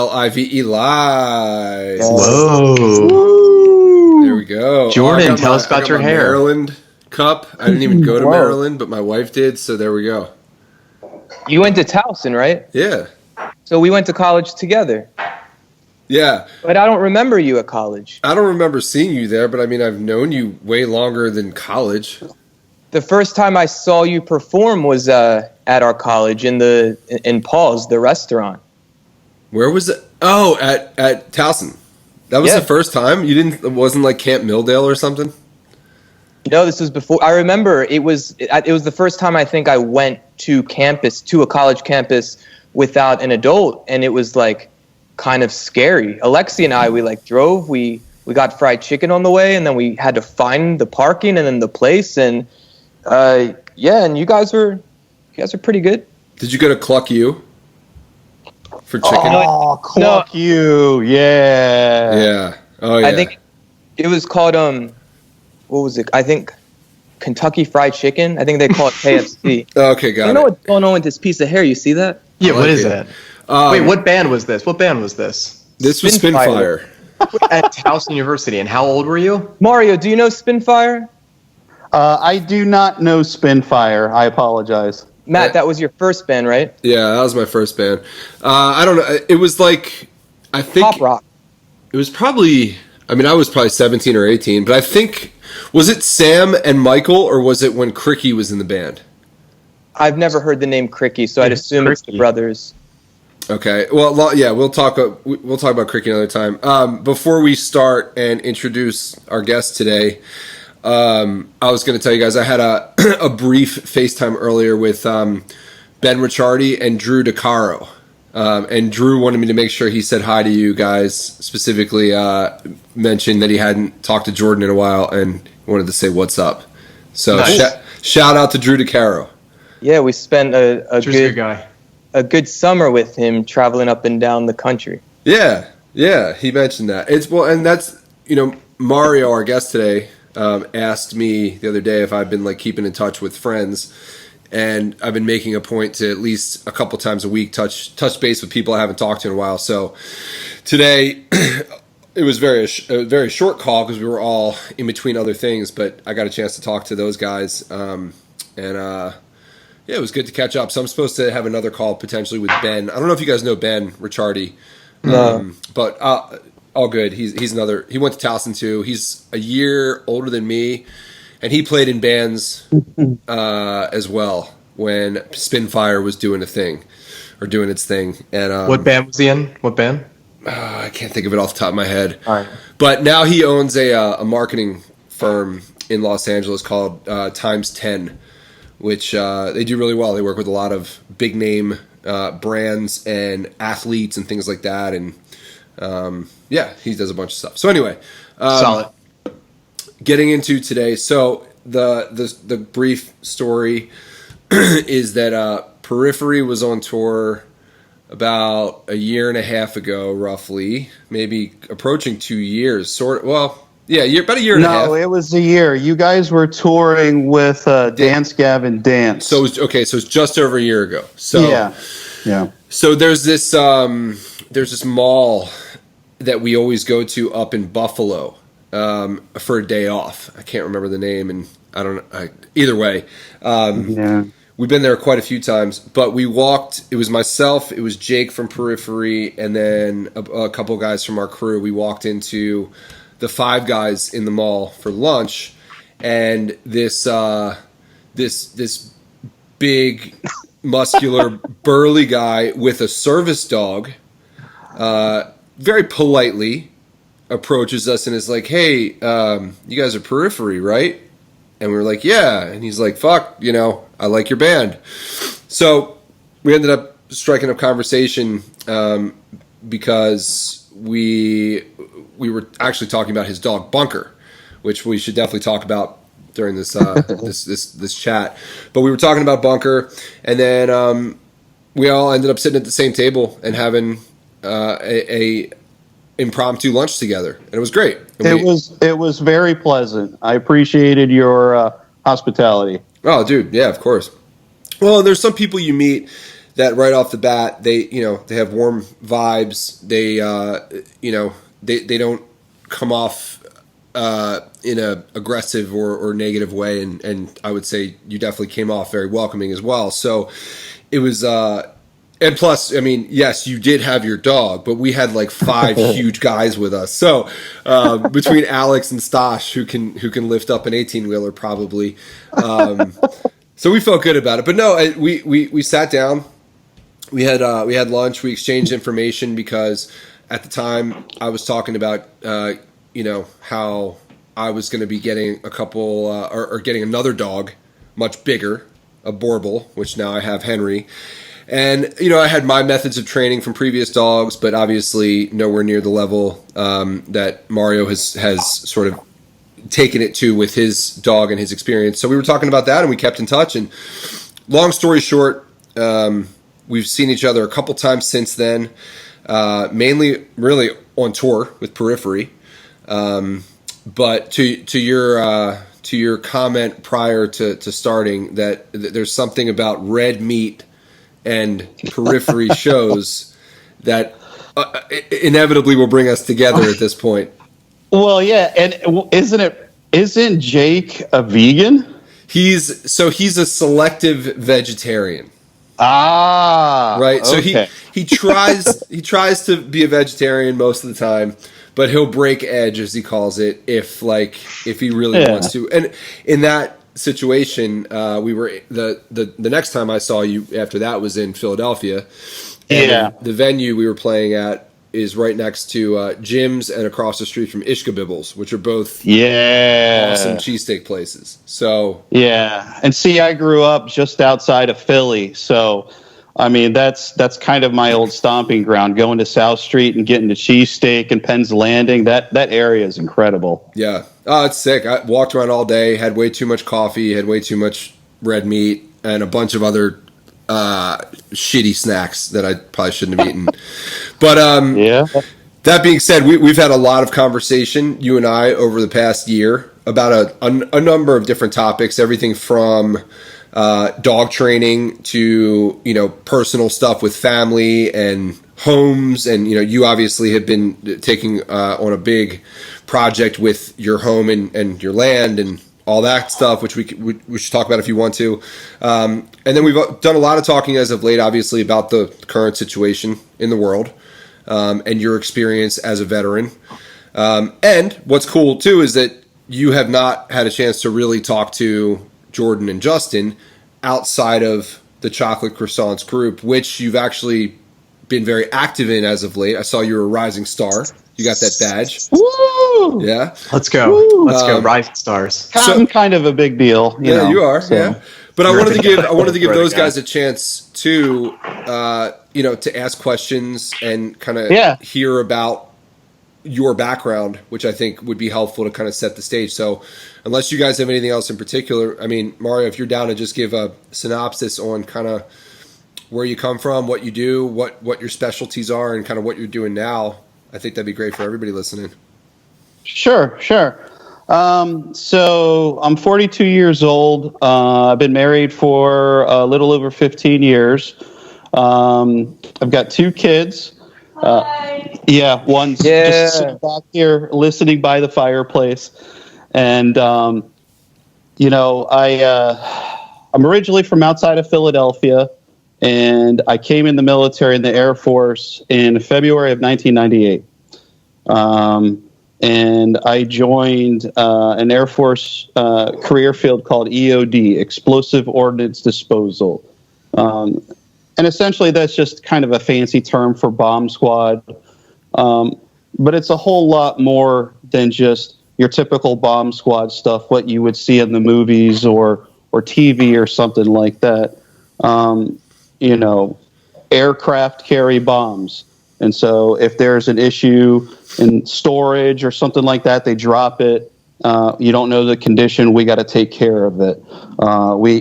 Live. Live. Whoa. There we go. Jordan, tell us about your hair. Maryland cup. I didn't even go to Maryland, but my wife did, so there we go. You went to Towson, right? Yeah. So we went to college together. Yeah. But I don't remember you at college. I don't remember seeing you there, but I mean, I've known you way longer than college. The first time I saw you perform was at our college in Paul's, the restaurant. Where was it? Oh, at Towson. That was the first time? It wasn't like Camp Milldale or something? No, this was before. I remember it was the first time I think I went to a college campus without an adult, and it was like kind of scary. Alexi and I, we like drove, we got fried chicken on the way, and then we had to find the parking and then the place, and and you guys are pretty good. Did you go to Cluck U for chicken? Oh, Cluck U, yeah. Yeah. Oh, yeah. I think it was called what was it? I think Kentucky Fried Chicken. I think they call it KFC. Okay, got it. You know what's going on with this piece of hair? You see that? Yeah, what is that? Wait, what band was this? This was Spinfire. At Towson University. And how old were you? Mario, do you know Spinfire? I do not know Spinfire. I apologize. Matt, that was your first band, right? Yeah, that was my first band. I don't know. It was like, I think... Pop rock. It was probably... I mean, I was probably 17 or 18, but I think... Was it Sam and Michael, or was it when Cricky was in the band? I've never heard the name Cricky, so I'd assume it's the brothers. Okay. Well, yeah, we'll talk about Cricky another time. Before we start and introduce our guest today, I was going to tell you guys I had a brief FaceTime earlier with Ben Ricciardi and Drew DeCaro. And Drew wanted me to make sure he said hi to you guys, specifically mentioned that he hadn't talked to Jordan in a while and wanted to say what's up. So nice. Shout out to Drew DeCaro. Yeah, we spent a good guy. A good summer with him traveling up and down the country. Yeah, he mentioned that. And that's, Mario, our guest today, asked me the other day if I've been like keeping in touch with friends, and I've been making a point to at least a couple times a week touch base with people I haven't talked to in a while. So today it was a very short call because we were all in between other things, but I got a chance to talk to those guys, yeah, it was good to catch up. So I'm supposed to have another call potentially with Ben. I don't know if you guys know Ben Ricciardi, but all good. He's another. He went to Towson too. He's a year older than me, and he played in bands as well when Spinfire was doing its thing. And what band was he in? What band? I can't think of it off the top of my head. All right. But now he owns a marketing firm in Los Angeles called Times 10. Which they do really well. They work with a lot of big name brands and athletes and things like that. And he does a bunch of stuff. So anyway, solid. Getting into today. So the brief story is that Periphery was on tour about a year and a half ago, roughly, maybe approaching 2 years. About a year and a half. No, it was a year. You guys were touring with Dance Gavin Dance. So it's just over a year ago. So yeah. So there's this mall that we always go to up in Buffalo for a day off. I can't remember the name, and I don't know. Either way, we've been there quite a few times. But we walked. It was myself. It was Jake from Periphery, and then a couple guys from our crew. We walked into the Five Guys in the mall for lunch, and this big, muscular, burly guy with a service dog very politely approaches us and is like, "Hey, you guys are Periphery, right?" And we were like, "Yeah." And he's like, "Fuck, I like your band." So we ended up striking up conversation because we were actually talking about his dog Bunker, which we should definitely talk about during this this chat. But we were talking about Bunker, and then we all ended up sitting at the same table and having a impromptu lunch together, and it was great. It was very pleasant. I appreciated your hospitality. Oh, dude, yeah, of course. Well, there's some people you meet that right off the bat, they have warm vibes. They they don't come off in a aggressive or negative way, and I would say you definitely came off very welcoming as well. So it was. And plus, I mean, yes, you did have your dog, but we had like 5 huge guys with us. So between Alex and Stash, who can lift up an 18-wheeler probably, so we felt good about it. But no, we sat down, we had lunch, we exchanged information because at the time I was talking about how I was going to be getting a couple or getting another dog, much bigger, a Borbal, which now I have Henry. And, I had my methods of training from previous dogs, but obviously nowhere near the level that Mario has sort of taken it to with his dog and his experience. So we were talking about that, and we kept in touch. And long story short, we've seen each other a couple times since then, mainly really on tour with Periphery. But to your comment prior to starting that there's something about red meat and Periphery shows that inevitably will bring us together at this point. Well, yeah, and isn't Jake a vegan? He's a selective vegetarian. Ah, right. So okay. he tries to be a vegetarian most of the time, but he'll break edge, as he calls it, if he really wants to. And in that situation, we were the next time I saw you after that was in Philadelphia. And the venue we were playing at is right next to Jim's and across the street from Ishkabibbles, which are both awesome cheesesteak places. So and see, I grew up just outside of Philly, so I mean that's kind of my old stomping ground. Going to South Street and getting the cheesesteak and Penn's Landing, that area is incredible. Yeah. Oh, it's sick. I walked around all day, had way too much coffee, had way too much red meat, and a bunch of other shitty snacks that I probably shouldn't have eaten. But that being said, we've had a lot of conversation, you and I, over the past year about a number of different topics, everything from dog training to personal stuff with family and homes, and you obviously have been taking on a big project with your home and your land and all that stuff, which we should talk about if you want to. And then we've done a lot of talking as of late, obviously, about the current situation in the world and your experience as a veteran. And what's cool too is that you have not had a chance to really talk to Jordan and Justin outside of the Chocolate Croissants group, which you've actually been very active in as of late. I saw you were a rising star. You got that badge. Woo! Yeah. Let's go. Woo! Let's go. Rising stars. I'm kind of a big deal. You know, you are. so. Yeah. But I wanted to give those guys a chance to, to ask questions and kind of hear about your background, which I think would be helpful to kind of set the stage. So unless you guys have anything else in particular, I mean, Mario, if you're down to just give a synopsis on kind of where you come from, what you do, what your specialties are, and kind of what you're doing now, I think that'd be great for everybody listening. Sure. So I'm 42 years old. I've been married for a little over 15 years. I've got 2 kids. One's just sitting back here listening by the fireplace. And, I'm originally from outside of Philadelphia, and I came in the military in the Air Force in February of 1998. And I joined an Air Force career field called EOD, Explosive Ordnance Disposal. And essentially that's just kind of a fancy term for bomb squad. But it's a whole lot more than just your typical bomb squad stuff, what you would see in the movies or TV or something like that. Aircraft carry bombs. And so if there's an issue in storage or something like that, they drop it. You don't know the condition. We got to take care of it.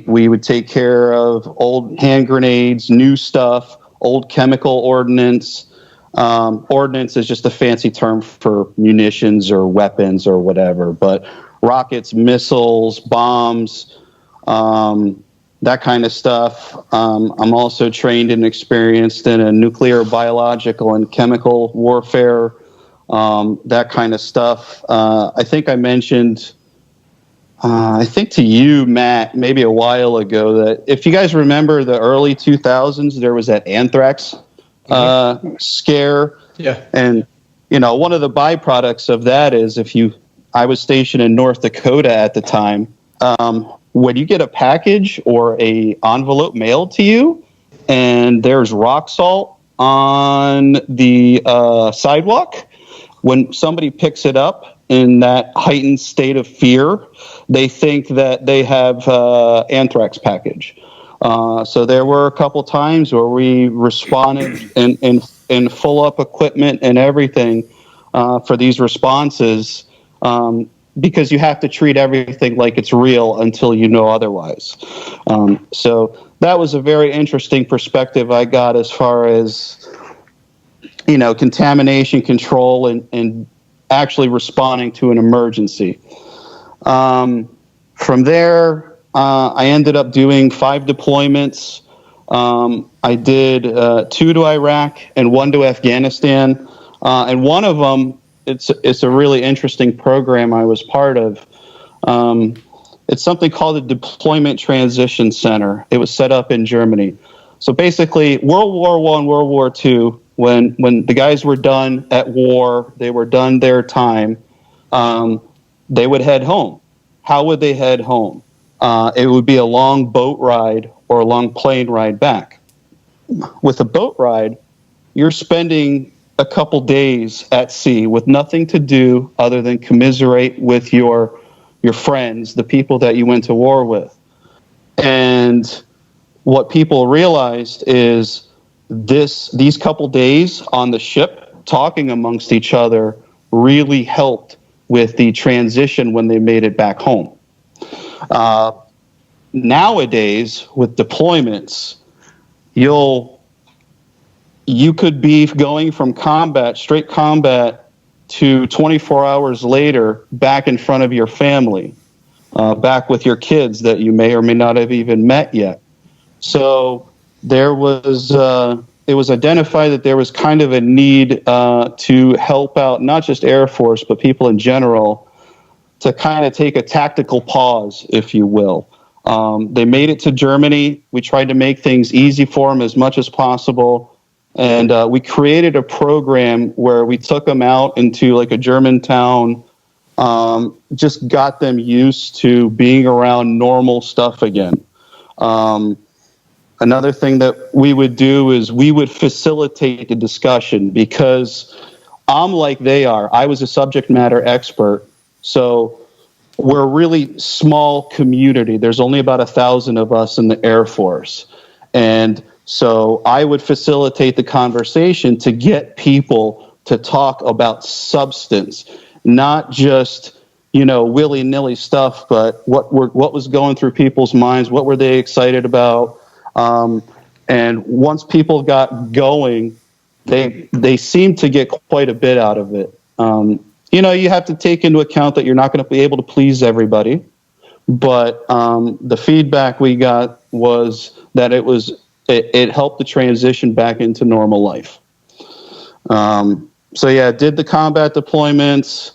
We would take care of old hand grenades, new stuff, old chemical ordnance. Ordnance is just a fancy term for munitions or weapons or whatever. But rockets, missiles, bombs, that kind of stuff. I'm also trained and experienced in a nuclear, biological, and chemical warfare, that kind of stuff. I think I mentioned, I think to you, Matt, maybe a while ago, that if you guys remember the early 2000s, there was that Anthrax scare. Yeah. And, you know, one of the byproducts of that is I was stationed in North Dakota at the time. When you get a package or a envelope mailed to you and there's rock salt on the sidewalk, when somebody picks it up in that heightened state of fear, they think that they have anthrax package. So there were a couple times where we responded in full up equipment and everything for these responses, because you have to treat everything like it's real until you know otherwise. So that was a very interesting perspective I got as far as, you know, contamination control and actually responding to an emergency. From there, I ended up doing 5 deployments. I did 2 to Iraq and 1 to Afghanistan. And one of them, it's a really interesting program I was part of. It's something called the Deployment Transition Center. It was set up in Germany. So basically, World War I, World War II, when the guys were done at war, they were done their time, they would head home. How would they head home? It would be a long boat ride or a long plane ride back. With a boat ride, you're spending a couple days at sea with nothing to do other than commiserate with your friends, the people that you went to war with. And what people realized is these couple days on the ship talking amongst each other really helped with the transition when they made it back home. Nowadays, with deployments, you could be going from straight combat, to 24 hours later back in front of your family, back with your kids that you may or may not have even met yet. So it was identified that there was kind of a need to help out not just Air Force, but people in general, to kind of take a tactical pause, if you will. They made it to Germany. We tried to make things easy for them as much as possible. And we created a program where we took them out into like a German town, just got them used to being around normal stuff again. Another thing that we would do is we would facilitate the discussion, because I'm like they are. I was a subject matter expert. So we're a really small community. There's only about 1,000 of us in the Air Force. And so I would facilitate the conversation to get people to talk about substance, not just, willy-nilly stuff, but what was going through people's minds, what were they excited about. And once people got going, they seemed to get quite a bit out of it. You have to take into account that you're not going to be able to please everybody, but the feedback we got was that it helped the transition back into normal life. Did the combat deployments,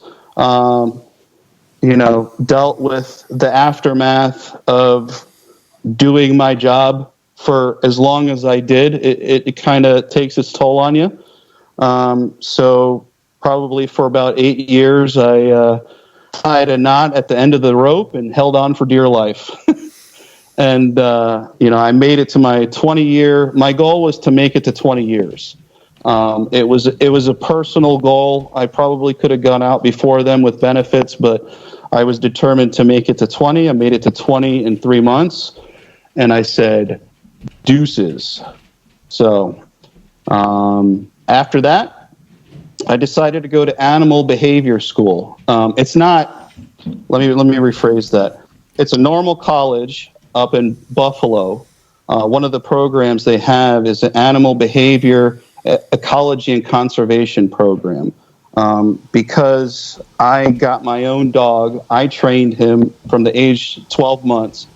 dealt with the aftermath of doing my job for as long as I did. It kind of takes its toll on you. So probably for about 8 years, I tied a knot at the end of the rope and held on for dear life. And, I made it to my 20-year. My goal was to make it to 20 years. It was a personal goal. I probably could have gone out before them with benefits, but I was determined to make it to 20. I made it to 20 in 3 months. And I said, deuces. So after that, I decided to go to animal behavior school. It's not, let me rephrase that. It's a normal college up in Buffalo. One of the programs they have is an animal behavior ecology and conservation program. Because I got my own dog, I trained him from the age 12 months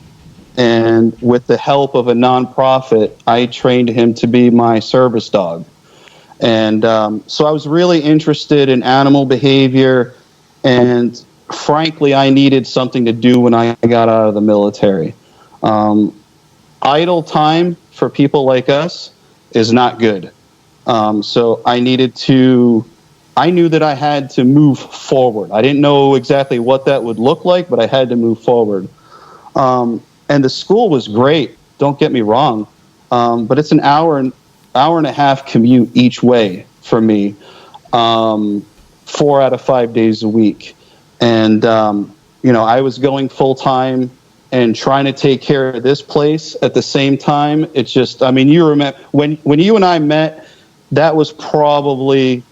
And with the help of a nonprofit, I trained him to be my service dog. And so I was really interested in animal behavior. And frankly, I needed something to do when I got out of the military. Idle time for people like us is not good. So I knew that I had to move forward. I didn't know exactly what that would look like, but I had to move forward. And the school was great, don't get me wrong, but it's an hour and a half commute each way for me, 4 out of 5 days a week. And, I was going full time and trying to take care of this place at the same time. It's just, you remember when you and I met, that was probably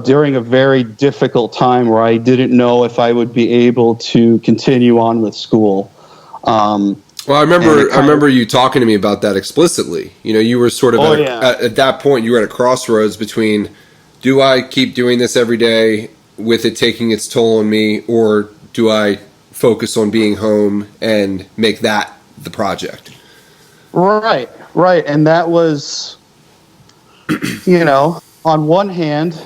during a very difficult time where I didn't know if I would be able to continue on with school. Well, I remember you talking to me about that explicitly. You were sort of at that point, you were at a crossroads between, do I keep doing this every day with it taking its toll on me, or do I focus on being home and make that the project? Right. And that was, on one hand,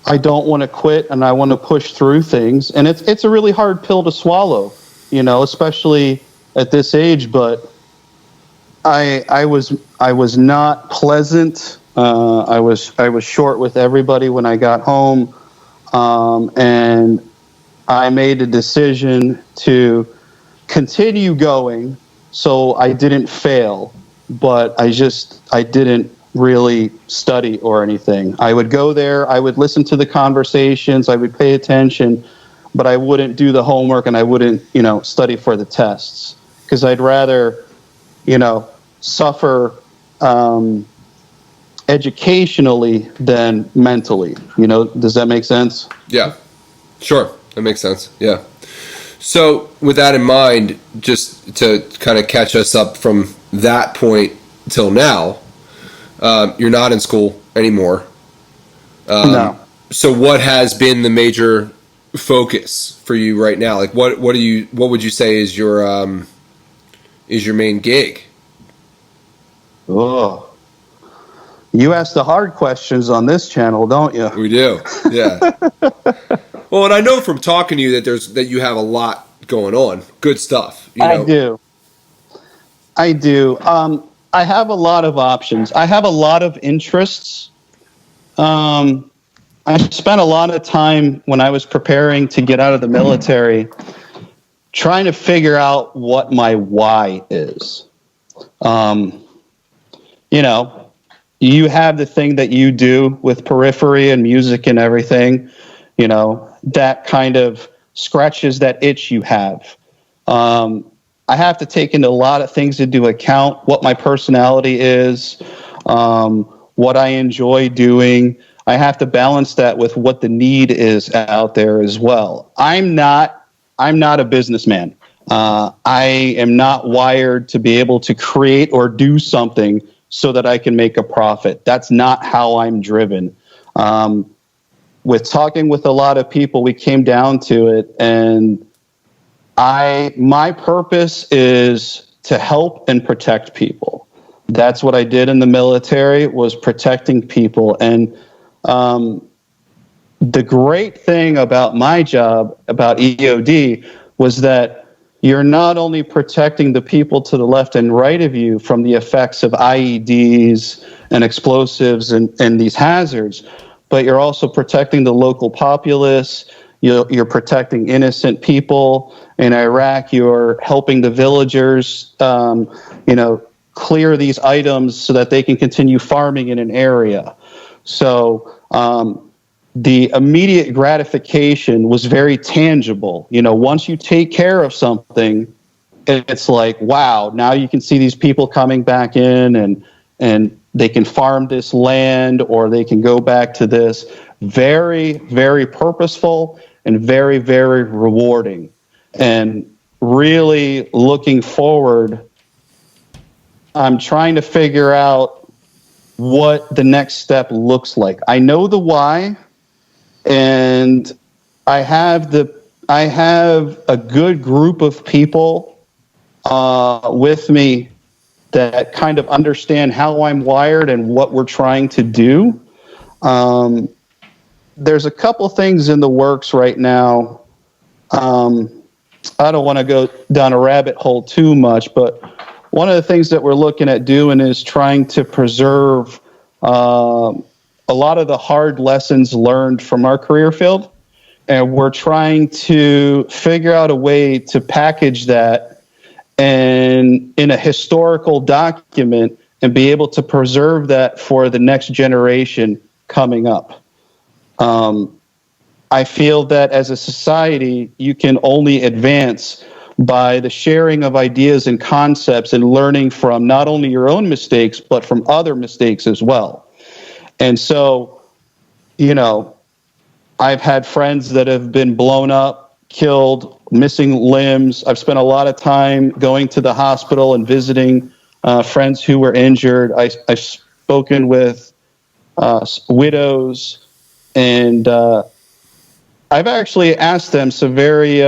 I don't want to quit and I want to push through things. And it's a really hard pill to swallow, especially at this age. But I was not pleasant. I was short with everybody when I got home. And I made a decision to continue going so I didn't fail, but I didn't really study or anything. I would go there, I would listen to the conversations, I would pay attention, but I wouldn't do the homework and I wouldn't, study for the tests, because I'd rather, suffer educationally than mentally. Does that make sense? Yeah, sure. That makes sense. Yeah. So with that in mind, just to kind of catch us up from that point till now, you're not in school anymore. No. So what has been the major focus for you right now? Like what would you say is your main gig? Oh, you ask the hard questions on this channel, don't you? We do. Yeah. Well, and I know from talking to you that you have a lot going on. Good stuff. I do. I have a lot of options. I have a lot of interests. I spent a lot of time when I was preparing to get out of the military trying to figure out what my why is. You have the thing that you do with Periphery and music and everything, that kind of scratches that itch you have. I have to take into a lot of things into account, what my personality is, what I enjoy doing. I have to balance that with what the need is out there as well. I'm not a businessman. I am not wired to be able to create or do something so that I can make a profit. That's not how I'm driven. With talking with a lot of people, we came down to it, and my purpose is to help and protect people. That's what I did in the military, was protecting people. And the great thing about my job, about EOD, was that you're not only protecting the people to the left and right of you from the effects of IEDs and explosives and these hazards, but you're also protecting the local populace. You're protecting innocent people in Iraq. You're helping the villagers, clear these items so that they can continue farming in an area. So the immediate gratification was very tangible. Once you take care of something, it's like, wow, now you can see these people coming back in and they can farm this land, or they can go back to this. Very, very purposeful and very, very rewarding. And really looking forward, I'm trying to figure out what the next step looks like. I know the why, and I have a good group of people with me that kind of understand how I'm wired and what we're trying to do. There's a couple things in the works right now. I don't want to go down a rabbit hole too much, but one of the things that we're looking at doing is trying to preserve a lot of the hard lessons learned from our career field. And we're trying to figure out a way to package that and in a historical document and be able to preserve that for the next generation coming up. I feel that as a society, you can only advance by the sharing of ideas and concepts and learning from not only your own mistakes, but from other mistakes as well. And so, you know, I've had friends that have been blown up, killed, missing limbs. I've spent a lot of time going to the hospital and visiting friends who were injured. I've spoken with widows, and I've actually asked them some very,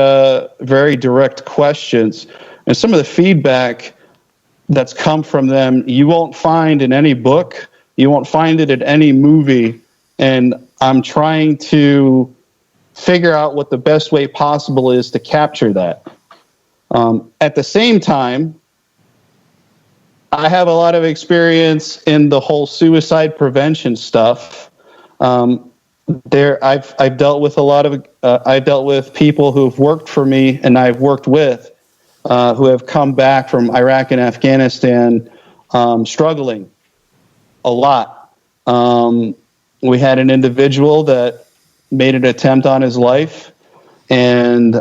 very direct questions. And some of the feedback that's come from them, you won't find in any book. You won't find it in any movie. And I'm trying to figure out what the best way possible is to capture that. At the same time, I have a lot of experience in the whole suicide prevention stuff. I've dealt with a lot of I've dealt with people who've worked for me and I've worked with who have come back from Iraq and Afghanistan struggling a lot. We had an individual that made an attempt on his life, and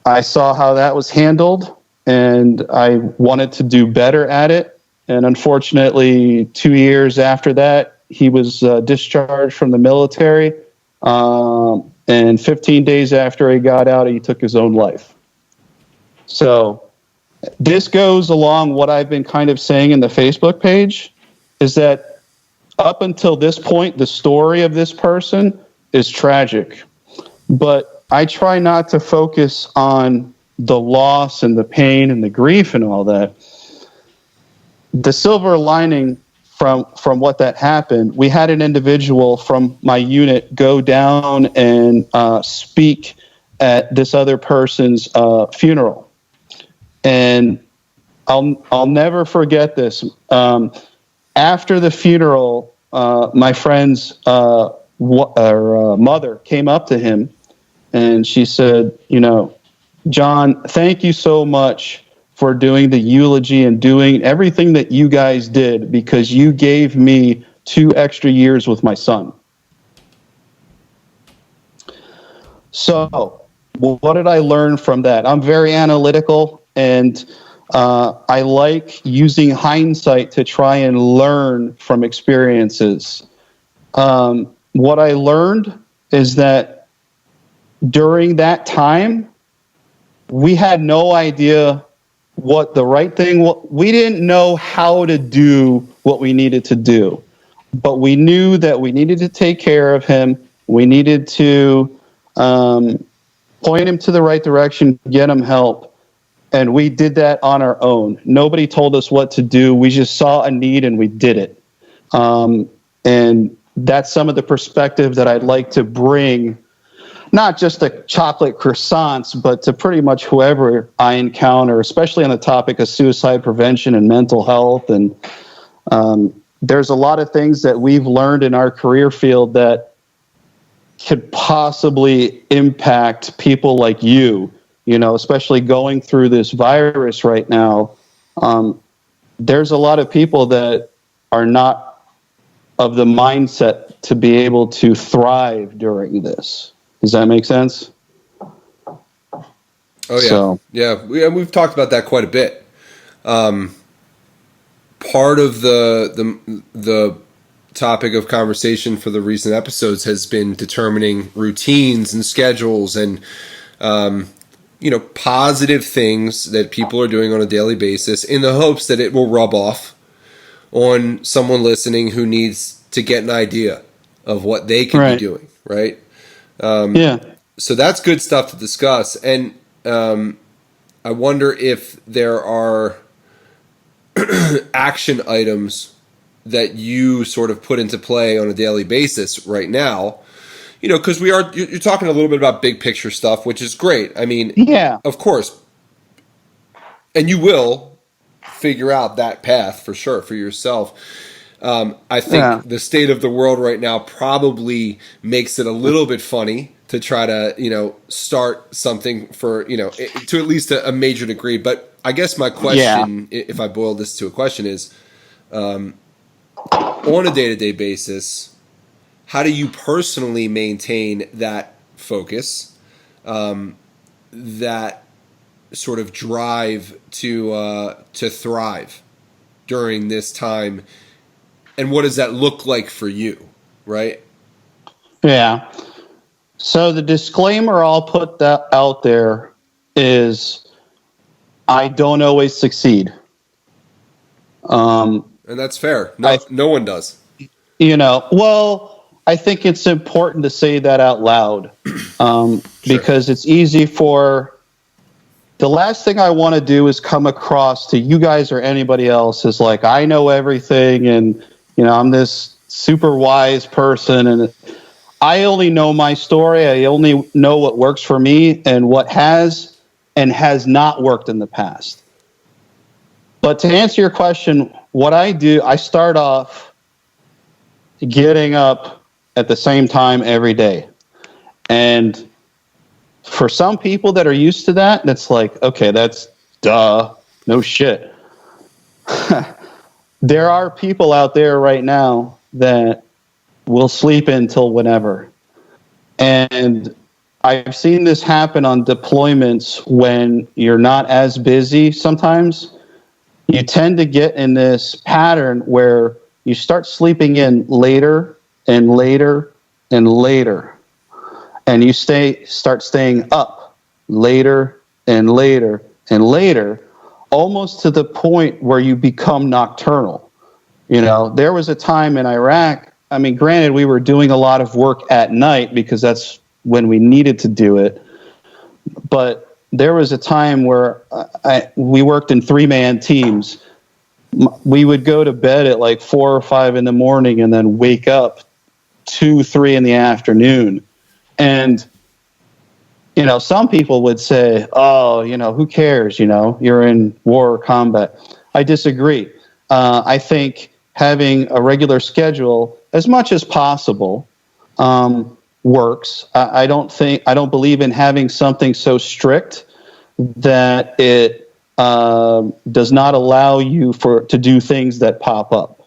I saw how that was handled, and I wanted to do better at it. And unfortunately, 2 years after that, he was discharged from the military, and 15 days after he got out, he took his own life. So this goes along what I've been kind of saying in the Facebook page, is that up until this point, the story of this person is tragic. But I try not to focus on the loss and the pain and the grief and all that. The silver lining from what that happened, we had an individual from my unit go down and speak at this other person's funeral. And I'll never forget this. After the funeral, my friend's mother came up to him and she said, you know, John, thank you so much for doing the eulogy and doing everything that you guys did, because you gave me 2 extra years with my son. So what did I learn from that? I'm very analytical, and I like using hindsight to try and learn from experiences. What I learned is that during that time, we had no idea what the right thing was. We didn't know how to do what we needed to do, but we knew that we needed to take care of him. We needed to point him to the right direction, get him help. And we did that on our own. Nobody told us what to do. We just saw a need and we did it. And that's some of the perspective that I'd like to bring, not just to Chocolate Croissants, but to pretty much whoever I encounter, especially on the topic of suicide prevention and mental health. And there's a lot of things that we've learned in our career field that could possibly impact people like you, especially going through this virus right now. There's a lot of people that are not of the mindset to be able to thrive during this. Does that make sense? Oh yeah, yeah. We've talked about that quite a bit. Part of the topic of conversation for the recent episodes has been determining routines and schedules and positive things that people are doing on a daily basis in the hopes that it will rub off on someone listening who needs to get an idea of what they can be doing, right? So that's good stuff to discuss. And I wonder if there are action items that you sort of put into play on a daily basis right now. Because you're talking a little bit about big picture stuff, which is great. I mean, Yeah. of course. And you will figure out that path for sure for yourself. I think the state of the world right now probably makes it a little bit funny to try to, start something for, to at least a major degree. But I guess my question, if I boil this to a question, is on a day-to-day basis, how do you personally maintain that focus, that sort of drive to thrive during this time, and what does that look like for you, right? Yeah. So the disclaimer I'll put that out there is I don't always succeed. And that's fair. No one does. Well, I think it's important to say that out loud because it's easy for the last thing I want to do is come across to you guys or anybody else as like, I know everything and, I'm this super wise person and I only know my story. I only know what works for me and what has and has not worked in the past. But to answer your question, what I do, I start off getting up at the same time every day. And for some people that are used to that, that's like, okay, that's duh, no shit. There are people out there right now that will sleep until whenever. And I've seen this happen on deployments when you're not as busy sometimes. You tend to get in this pattern where you start sleeping in later and later and later. And you start staying up later and later and later, almost to the point where you become nocturnal. There was a time in Iraq, granted, we were doing a lot of work at night because that's when we needed to do it. But there was a time where we worked in 3-man teams. We would go to bed at like 4 or 5 in the morning and then wake up 2, 3 in the afternoon. And, some people would say, oh, who cares? You're in war or combat. I disagree. I think having a regular schedule as much as possible works. I don't believe in having something so strict that it does not allow you to do things that pop up.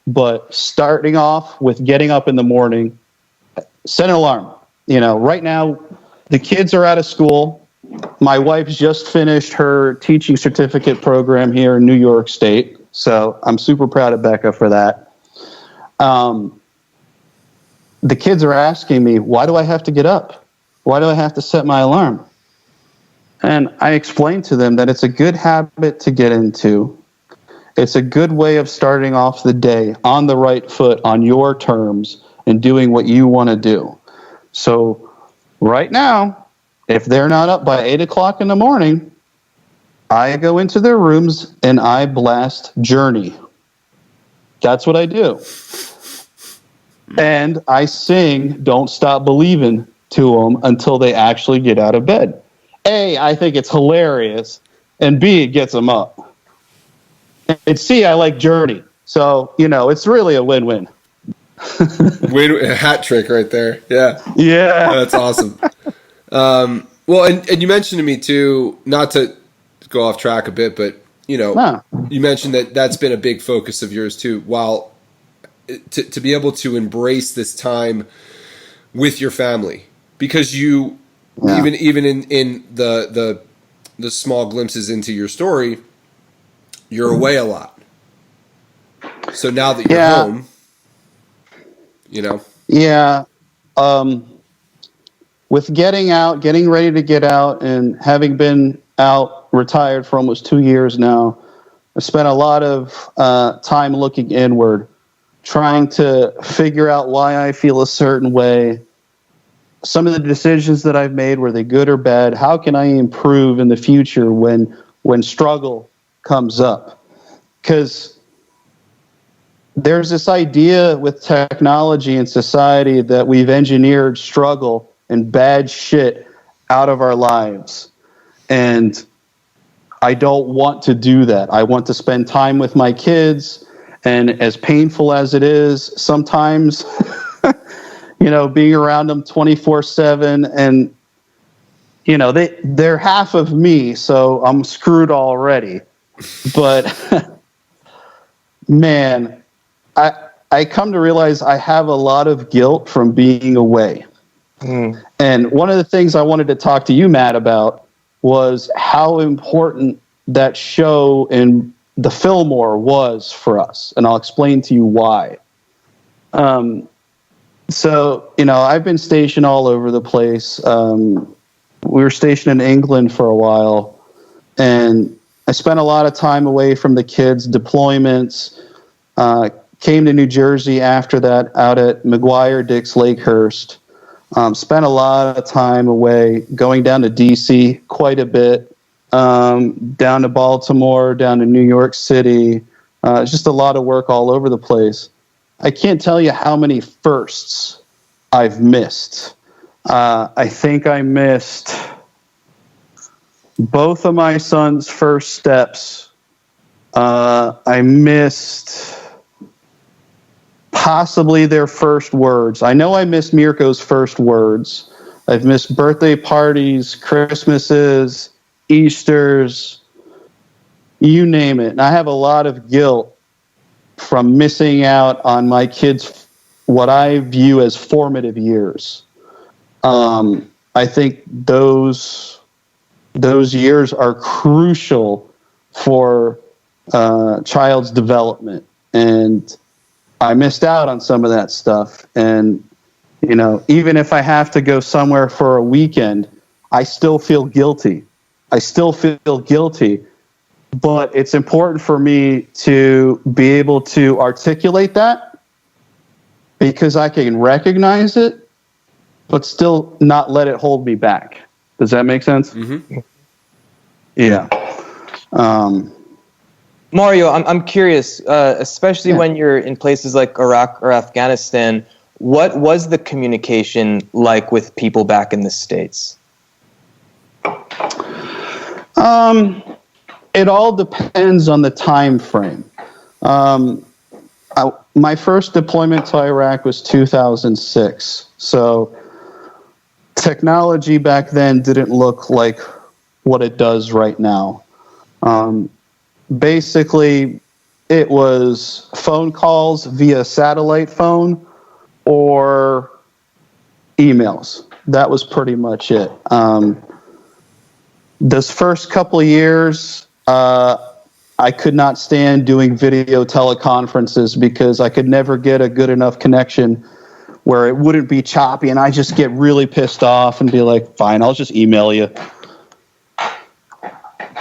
But starting off with getting up in the morning, set an alarm. Right now, the kids are out of school. My wife's just finished her teaching certificate program here in New York State. So I'm super proud of Becca for that. The kids are asking me, why do I have to get up? Why do I have to set my alarm? And I explained to them that it's a good habit to get into. It's a good way of starting off the day on the right foot, on your terms, and doing what you want to do. So right now, if they're not up by 8 o'clock in the morning, I go into their rooms and I blast Journey. That's what I do. And I sing Don't Stop Believin' to them until they actually get out of bed. A, I think it's hilarious, and B, it gets them up. And C, I like Journey. So, it's really a win-win. A hat trick right there. Yeah. Yeah. That's awesome. Well, and you mentioned to me too, not to go off track a bit, but you mentioned that that's been a big focus of yours too. While to be able to embrace this time with your family, because you even in the small glimpses into your story, you're away a lot. So now that you're home, Yeah. With getting ready to get out, and having been out, retired for almost 2 years now, I spent a lot of time looking inward, trying to figure out why I feel a certain way, some of the decisions that I've made, were they good or bad? How can I improve in the future when struggle comes up? Because there's this idea with technology and society that we've engineered struggle and bad shit out of our lives. And I don't want to do that. I want to spend time with my kids. And as painful as it is, sometimes, being around them 24/7, and, they're half of me, so I'm screwed already. But, man, I come to realize I have a lot of guilt from being away. And one of the things I wanted to talk to you, Matt, about was how important that show in the Fillmore was for us. And I'll explain to you why. So, I've been stationed all over the place. We were stationed in England for a while, and I spent a lot of time away from the kids, deployments, came to New Jersey after that, out at McGuire Dix Lakehurst. Spent a lot of time away, going down to D.C. quite a bit, down to Baltimore, down to New York City. Just a lot of work all over the place. I can't tell you how many firsts I've missed. I think I missed both of my son's first steps. I missed possibly their first words. I know I missed Mirko's first words. I've missed birthday parties, Christmases, Easters, you name it. And I have a lot of guilt from missing out on my kids' what I view as formative years. I think those years are crucial for child's development, and I missed out on some of that stuff. And even if I have to go somewhere for a weekend, I still feel guilty. But it's important for me to be able to articulate that, because I can recognize it, but still not let it hold me back. Does that make sense? Mm-hmm. Yeah. Mario, I'm curious, especially when you're in places like Iraq or Afghanistan, what was the communication like with people back in the States? It all depends on the time frame. My first deployment to Iraq was 2006. So technology back then didn't look like what it does right now. Basically, it was phone calls via satellite phone or emails. That was pretty much it. This first couple of years, I could not stand doing video teleconferences because I could never get a good enough connection where it wouldn't be choppy, and I just get really pissed off and be like, fine, I'll just email you.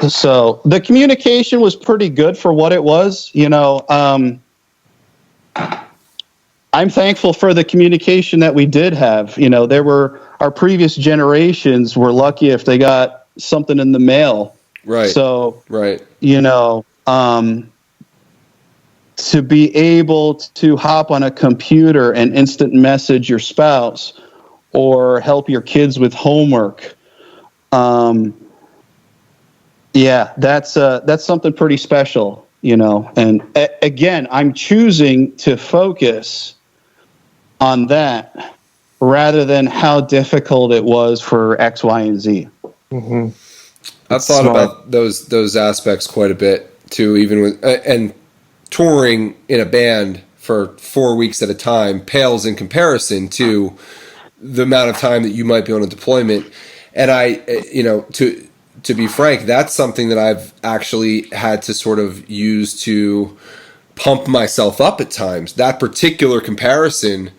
So the communication was pretty good for what it was. I'm thankful for the communication that we did have. Our previous generations were lucky if they got something in the mail. Right. So, right. To be able to hop on a computer and instant message your spouse or help your kids with homework. That's something pretty special, and again, I'm choosing to focus on that rather than how difficult it was for X, Y, and Z. Mm-hmm. I've thought about those aspects quite a bit too, even with, and touring in a band for 4 weeks at a time pales in comparison to the amount of time that you might be on a deployment. And to be frank, that's something that I've actually had to sort of use to pump myself up at times, that particular comparison,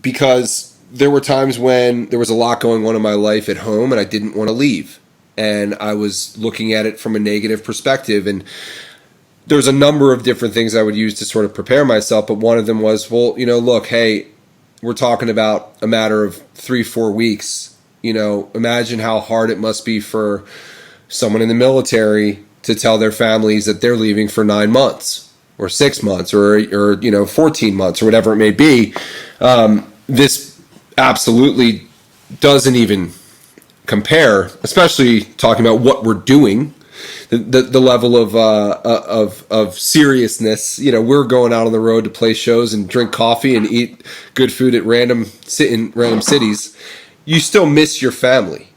because there were times when there was a lot going on in my life at home and I didn't want to leave. And I was looking at it from a negative perspective. And there's a number of different things I would use to sort of prepare myself. But one of them was, well, look, hey, we're talking about a matter of 3-4 weeks. You know, imagine how hard it must be for someone in the military to tell their families that they're leaving for 9 months or 6 months or 14 months or whatever it may be. This absolutely doesn't even compare, especially talking about what we're doing. The level of seriousness. You know, we're going out on the road to play shows and drink coffee and eat good food at random cities. You still miss your family.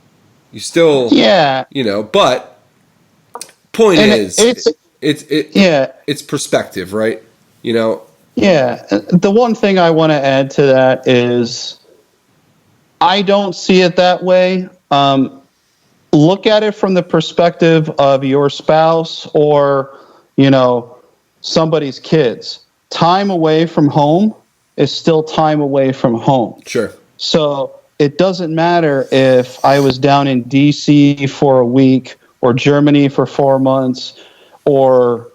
You still, but point is, it's perspective, right? You know. Yeah. The one thing I want to add to that is I don't see it that way. Look at it from the perspective of your spouse or, somebody's kids. Time away from home is still time away from home. Sure. So it doesn't matter if I was down in DC for a week or Germany for 4 months or,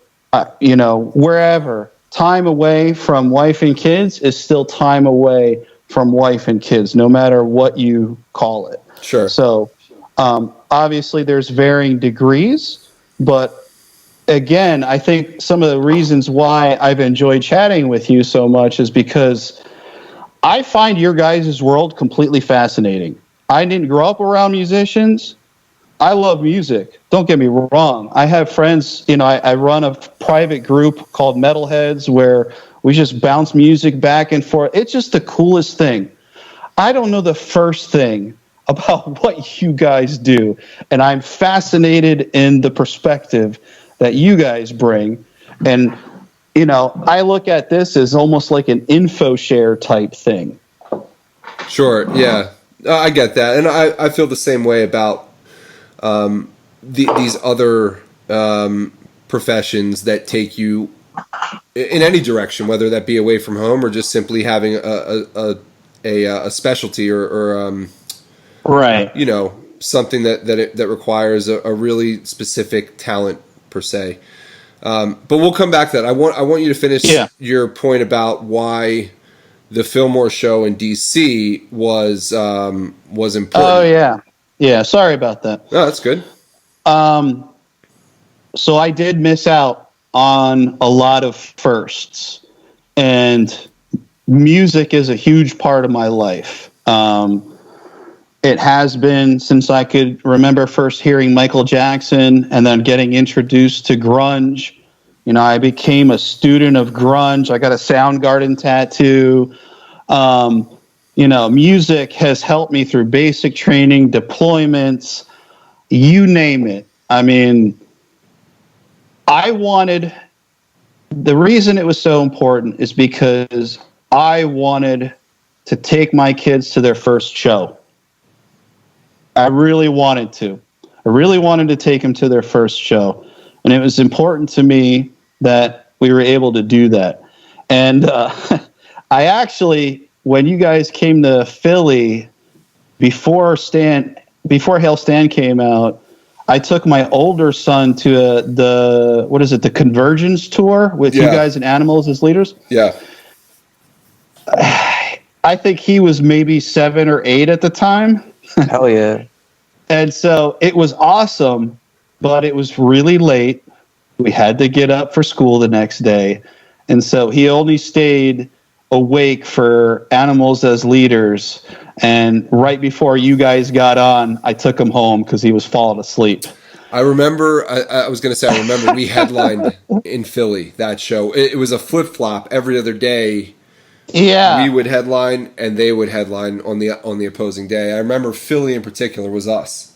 wherever. Time away from wife and kids is still time away from wife and kids, no matter what you call it. Sure. So, obviously, there's varying degrees, but again, I think some of the reasons why I've enjoyed chatting with you so much is because I find your guys' world completely fascinating. I didn't grow up around musicians. I love music. Don't get me wrong. I have friends, I run a private group called Metalheads where we just bounce music back and forth. It's just the coolest thing. I don't know the first thing about what you guys do. And I'm fascinated in the perspective that you guys bring. And, I look at this as almost like an info share type thing. Sure. Yeah, I get that. And I feel the same way about these other professions that take you in any direction, whether that be away from home or just simply having a specialty or right. Something that requires a really specific talent per se. But we'll come back to that. I want you to finish your point about why the Fillmore show in DC was important. Oh yeah. Sorry about that. No, that's good. So I did miss out on a lot of firsts, and music is a huge part of my life. It has been since I could remember first hearing Michael Jackson and then getting introduced to grunge. I became a student of grunge. I got a Soundgarden tattoo. Music has helped me through basic training, deployments, you name it. I mean, the reason it was so important is because I wanted to take my kids to their first show. I really wanted to. I really wanted to take them to their first show. And it was important to me that we were able to do that. And I actually, when you guys came to Philly, before Hail Stan came out, I took my older son to the Convergence tour with you guys and Animals as leaders. Yeah. I think he was maybe 7 or 8 at the time. Hell yeah. And so it was awesome, but it was really late. We had to get up for school the next day. And so he only stayed awake for Animals as Leaders. And right before you guys got on, I took him home because he was falling asleep. I remember, I was going to say, I remember we headlined in Philly, that show. It was a flip-flop every other day. Yeah. We would headline and they would headline on the opposing day. I remember Philly in particular was us.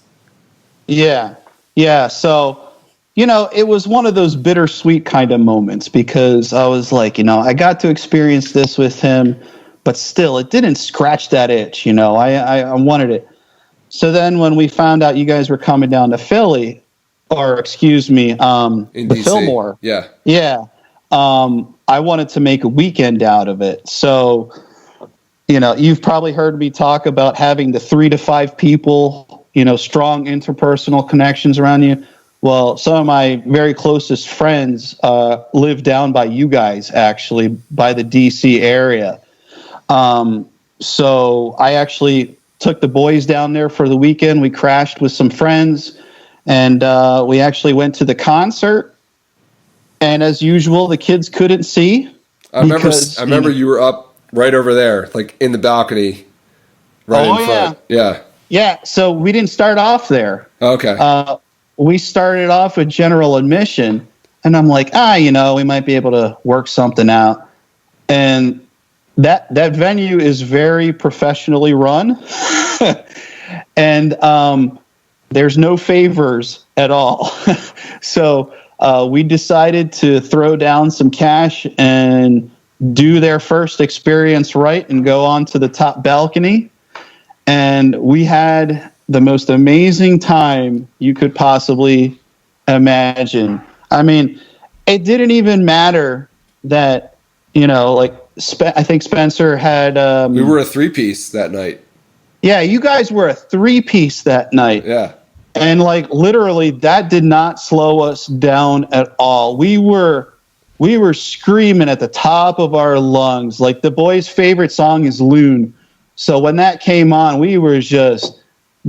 Yeah. Yeah. So, it was one of those bittersweet kind of moments because I was like, I got to experience this with him, but still it didn't scratch that itch. I wanted it. So then when we found out you guys were coming down to Philly, or excuse me, in the DC. Fillmore. Yeah. Yeah. I wanted to make a weekend out of it. So, you've probably heard me talk about having the 3 to 5 people, strong interpersonal connections around you. Well, some of my very closest friends live down by you guys, actually, by the DC area. So I actually took the boys down there for the weekend. We crashed with some friends, and we actually went to the concert. And as usual, the kids couldn't see. I remember you were up right over there, like in the balcony, right in front. Yeah. Yeah. So we didn't start off there. Okay. We started off with general admission, and I'm like, we might be able to work something out. And that venue is very professionally run, and there's no favors at all. So we decided to throw down some cash and do their first experience right and go on to the top balcony. And we had the most amazing time you could possibly imagine. I mean, it didn't even matter that, I think Spencer had... we were a three-piece that night. Yeah, you guys were a three-piece that night. Yeah. And literally that did not slow us down at all. We were screaming at the top of our lungs. Like, the boys' favorite song is Loon. So when that came on, we were just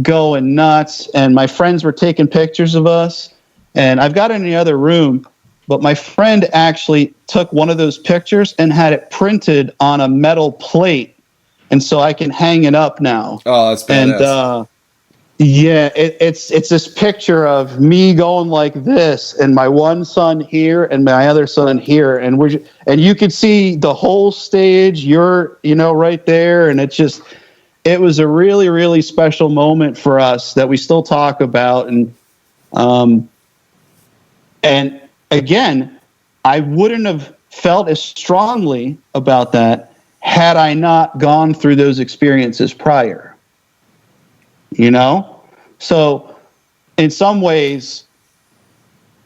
going nuts, and my friends were taking pictures of us. And I've got it in the other room, but my friend actually took one of those pictures and had it printed on a metal plate. And so I can hang it up now. Oh, that's badass. And it's this picture of me going like this, and my one son here and my other son here, and and you could see the whole stage. You're right there, and it was a really, really special moment for us that we still talk about. And again, I wouldn't have felt as strongly about that had I not gone through those experiences prior. So in some ways,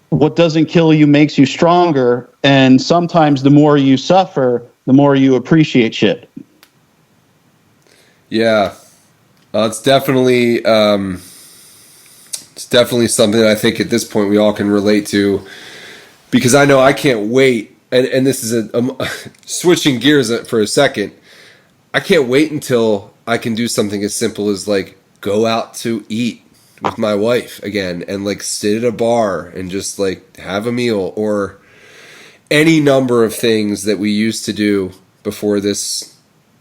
what doesn't kill you makes you stronger. And sometimes the more you suffer, the more you appreciate shit. Yeah. It's definitely something that I think at this point we all can relate to, because I know I can't wait. And this is switching gears for a second. I can't wait until I can do something as simple as go out to eat with my wife again, and sit at a bar and just have a meal, or any number of things that we used to do before this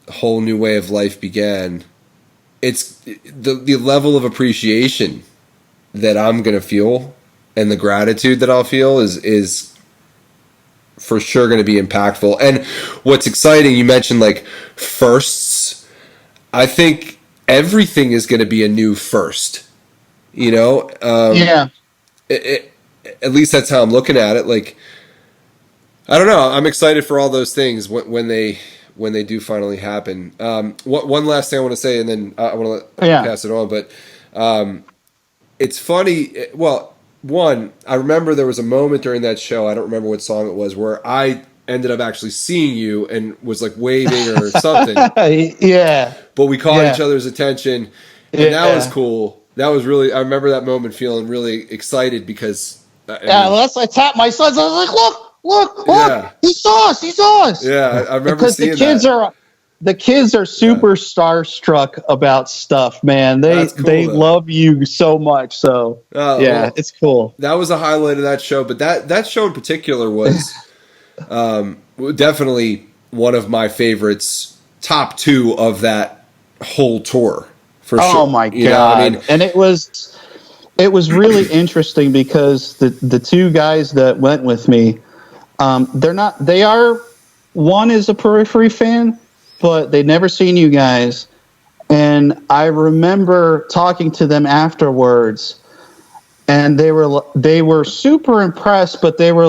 whole new way of life began. It's the level of appreciation that I'm going to feel, and the gratitude that I'll feel is for sure going to be impactful. And what's exciting, you mentioned firsts. I think everything is going to be a new first, Yeah. At least that's how I'm looking at it. I don't know. I'm excited for all those things when they do finally happen. One last thing I want to say, and then I want to pass it on. But it's funny. Well, I remember there was a moment during that show, I don't remember what song it was, where I ended up actually seeing you and was waving or something. Yeah. But we caught each other's attention, and that was cool. That was really, I remember that moment feeling really excited because... unless I tapped my sons, I was like, look, he saw us. Yeah, I remember seeing that. The kids are super starstruck about stuff, man. They love you so much. So it's cool. That was a highlight of that show, but that show in particular was definitely one of my favorites, top 2 of that whole tour. For sure. Oh my God. And it was really interesting because the two guys that went with me, one is a Periphery fan, but they'd never seen you guys. And I remember talking to them afterwards, and they were super impressed, but they were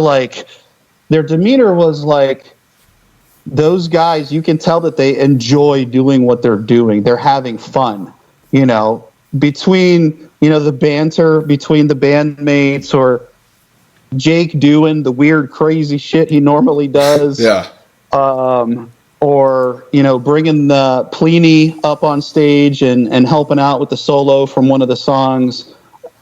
their demeanor was those guys, you can tell that they enjoy doing what they're doing. They're having fun, between, the banter between the bandmates, or Jake doing the weird, crazy shit he normally does. Yeah. Or, bringing the Pliny up on stage and helping out with the solo from one of the songs.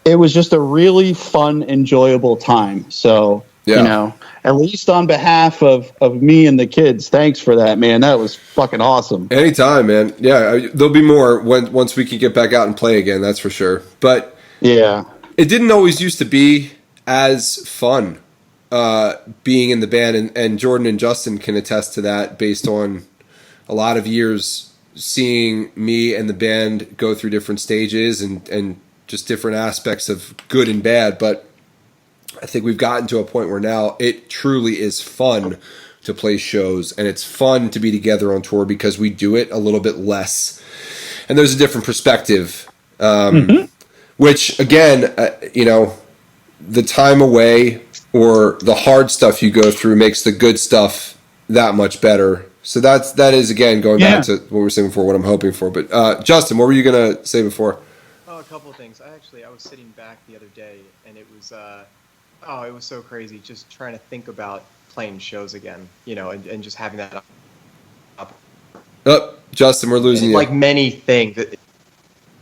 It was just a really fun, enjoyable time. So Yeah. You know, at least on behalf of me and the kids, thanks for that, man. That was fucking awesome. Anytime, man. Yeah, there'll be more once we can get back out and play again. That's for sure. But Yeah. it didn't always used to be as fun being in the band, and Jordan and Justin can attest to that based on a lot of years seeing me and the band go through different stages and just different aspects of good and bad. But I think we've gotten to a point where now it truly is fun to play shows, and it's fun to be together on tour because we do it a little bit less, and there's a different perspective. Which again, the time away or the hard stuff you go through makes the good stuff that much better. So that is again going back to what we were saying before, what I'm hoping for. But Justin, what were you gonna say before? Oh, a couple of things. I was sitting back the other day, and it was it was so crazy just trying to think about playing shows again, and just having that up. Oh, Justin, we're losing you. Like many things.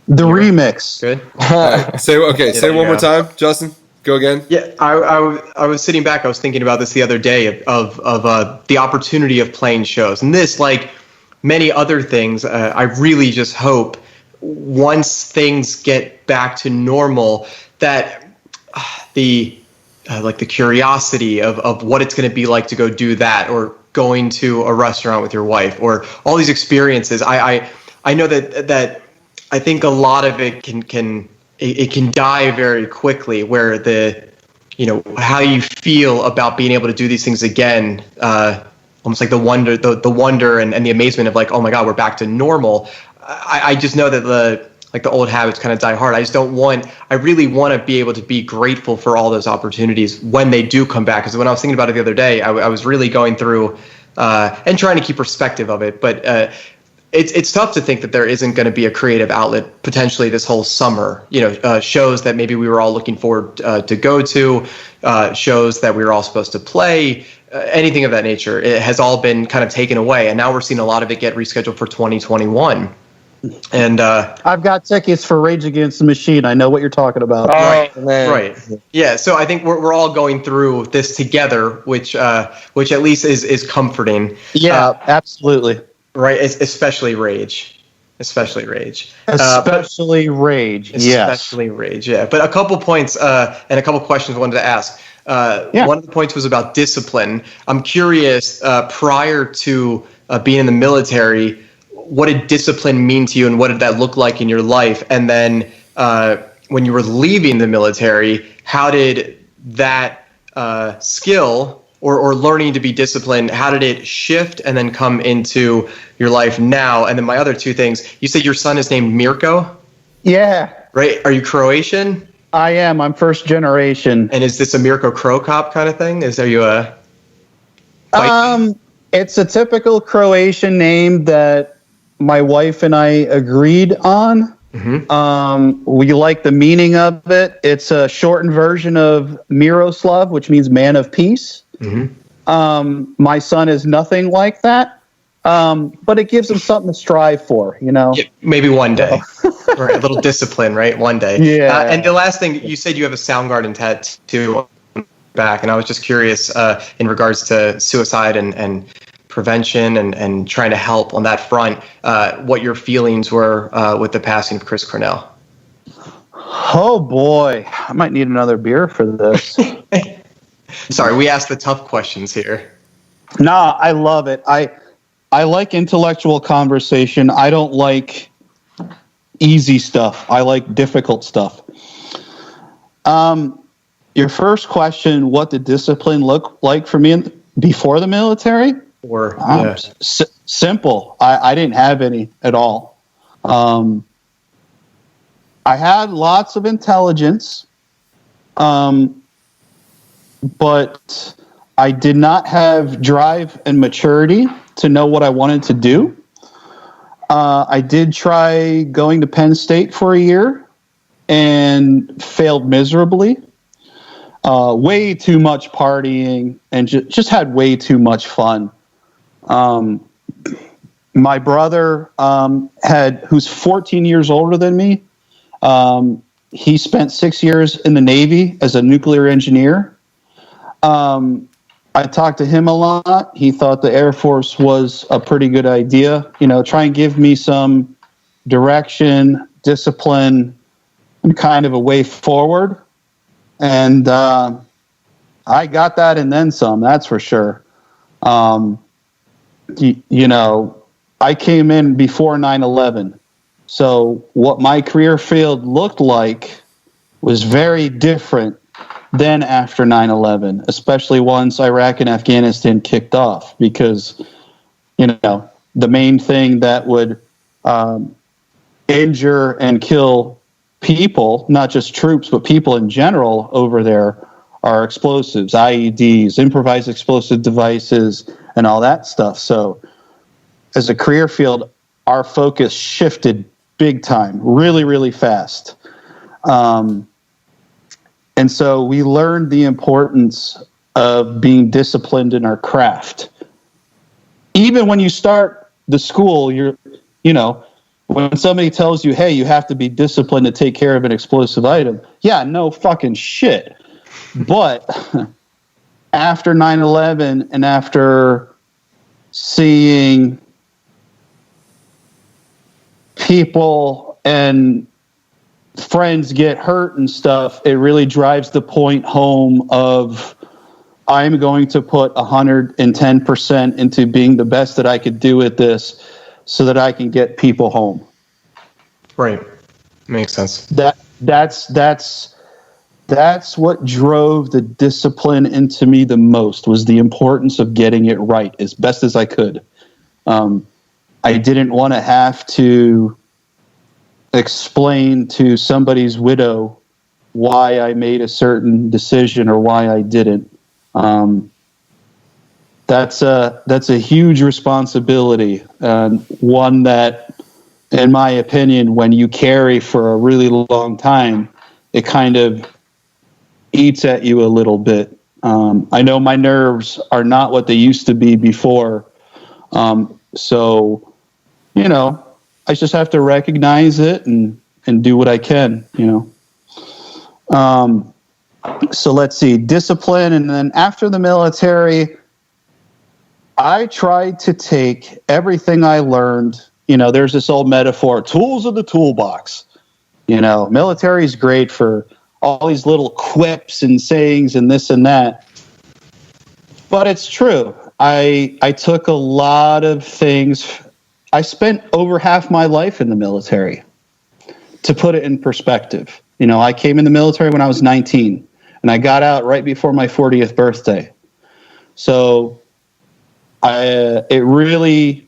The remix. Good. Right. Say one more time, Justin. Go again. Yeah, I was sitting back. I was thinking about this the other day of the opportunity of playing shows, and this, like many other things, I really just hope once things get back to normal that the curiosity of what it's going to be like to go do that, or going to a restaurant with your wife, or all these experiences. I know that I think a lot of it can die very quickly, where how you feel about being able to do these things again, almost like the wonder and the amazement of like, oh my God, we're back to normal. I just know that the old habits kind of die hard. I really want to be able to be grateful for all those opportunities when they do come back. Because when I was thinking about it the other day, I was really going through and trying to keep perspective of it. But it's tough to think that there isn't going to be a creative outlet potentially this whole summer. Shows that maybe we were all looking forward to go to, shows that we were all supposed to play, anything of that nature. It has all been kind of taken away, and now we're seeing a lot of it get rescheduled for 2021. And I've got tickets for Rage Against the Machine. I know what you're talking about. Right. Yeah. So I think we're all going through this together, which at least is comforting. Yeah, absolutely. Right. Especially Rage. Especially Rage. Especially Rage. Yes. Especially Rage. Yeah. But a couple points and a couple questions I wanted to ask. One of the points was about discipline. I'm curious, prior to being in the military, what did discipline mean to you, and what did that look like in your life? And then when you were leaving the military, how did that skill or learning to be disciplined, how did it shift and then come into your life now? And then my other two things, you said your son is named Mirko? Yeah. Right? Are you Croatian? I am. I'm first generation. And is this a Mirko Crow Cop kind of thing? Are you a... It's a typical Croatian name that my wife and I agreed on. Mm-hmm. We like the meaning of it. It's a shortened version of Miroslav, which means man of peace. Mm-hmm. My son is nothing like that, but it gives him something to strive for, Yeah, maybe one day. Right, a little discipline, right? One day. Yeah. And the last thing, you said you have a Soundgarden tattoo back, and I was just curious in regards to suicide and prevention and trying to help on that front, what your feelings were with the passing of Chris Cornell. Oh boy, I might need another beer for this. Sorry, we asked the tough questions here. Nah, I love it. I like intellectual conversation. I don't like easy stuff. I like difficult stuff. Your first question, what did discipline look like for me before the military? Simple. I didn't have any at all. I had lots of intelligence, but I did not have drive and maturity to know what I wanted to do. I did try going to Penn State for a year and failed miserably. Way too much partying and just had way too much fun. My brother who's 14 years older than me, he spent 6 years in the Navy as a nuclear engineer. I talked to him a lot. He thought the Air Force was a pretty good idea. Try and give me some direction, discipline, and kind of a way forward. And I got that and then some, that's for sure. I came in before 9/11. So what my career field looked like was very different than after 9/11, especially once Iraq and Afghanistan kicked off, because, the main thing that would injure and kill people, not just troops, but people in general over there, are explosives, IEDs, improvised explosive devices, and all that stuff. So as a career field, our focus shifted big time, really, really fast. And so we learned the importance of being disciplined in our craft. Even when you start the school, when somebody tells you, hey, you have to be disciplined to take care of an explosive item. Yeah, no fucking shit. But after 9/11 and after seeing people and friends get hurt and stuff, it really drives the point home of I'm going to put 110% into being the best that I could do at this so that I can get people home. Right. Makes sense. That's what drove the discipline into me the most, was the importance of getting it right as best as I could. I didn't want to have to explain to somebody's widow why I made a certain decision or why I didn't. That's a huge responsibility, and one that, in my opinion, when you carry for a really long time, it kind of eats at you a little bit. I know my nerves are not what they used to be before. So, I just have to recognize it and do what I can, So let's see, discipline. And then after the military, I tried to take everything I learned. There's this old metaphor, tools of the toolbox. Military is great for all these little quips and sayings and this and that. But it's true. I took a lot of things. I spent over half my life in the military. To put it in perspective, I came in the military when I was 19, and I got out right before my 40th birthday. So it really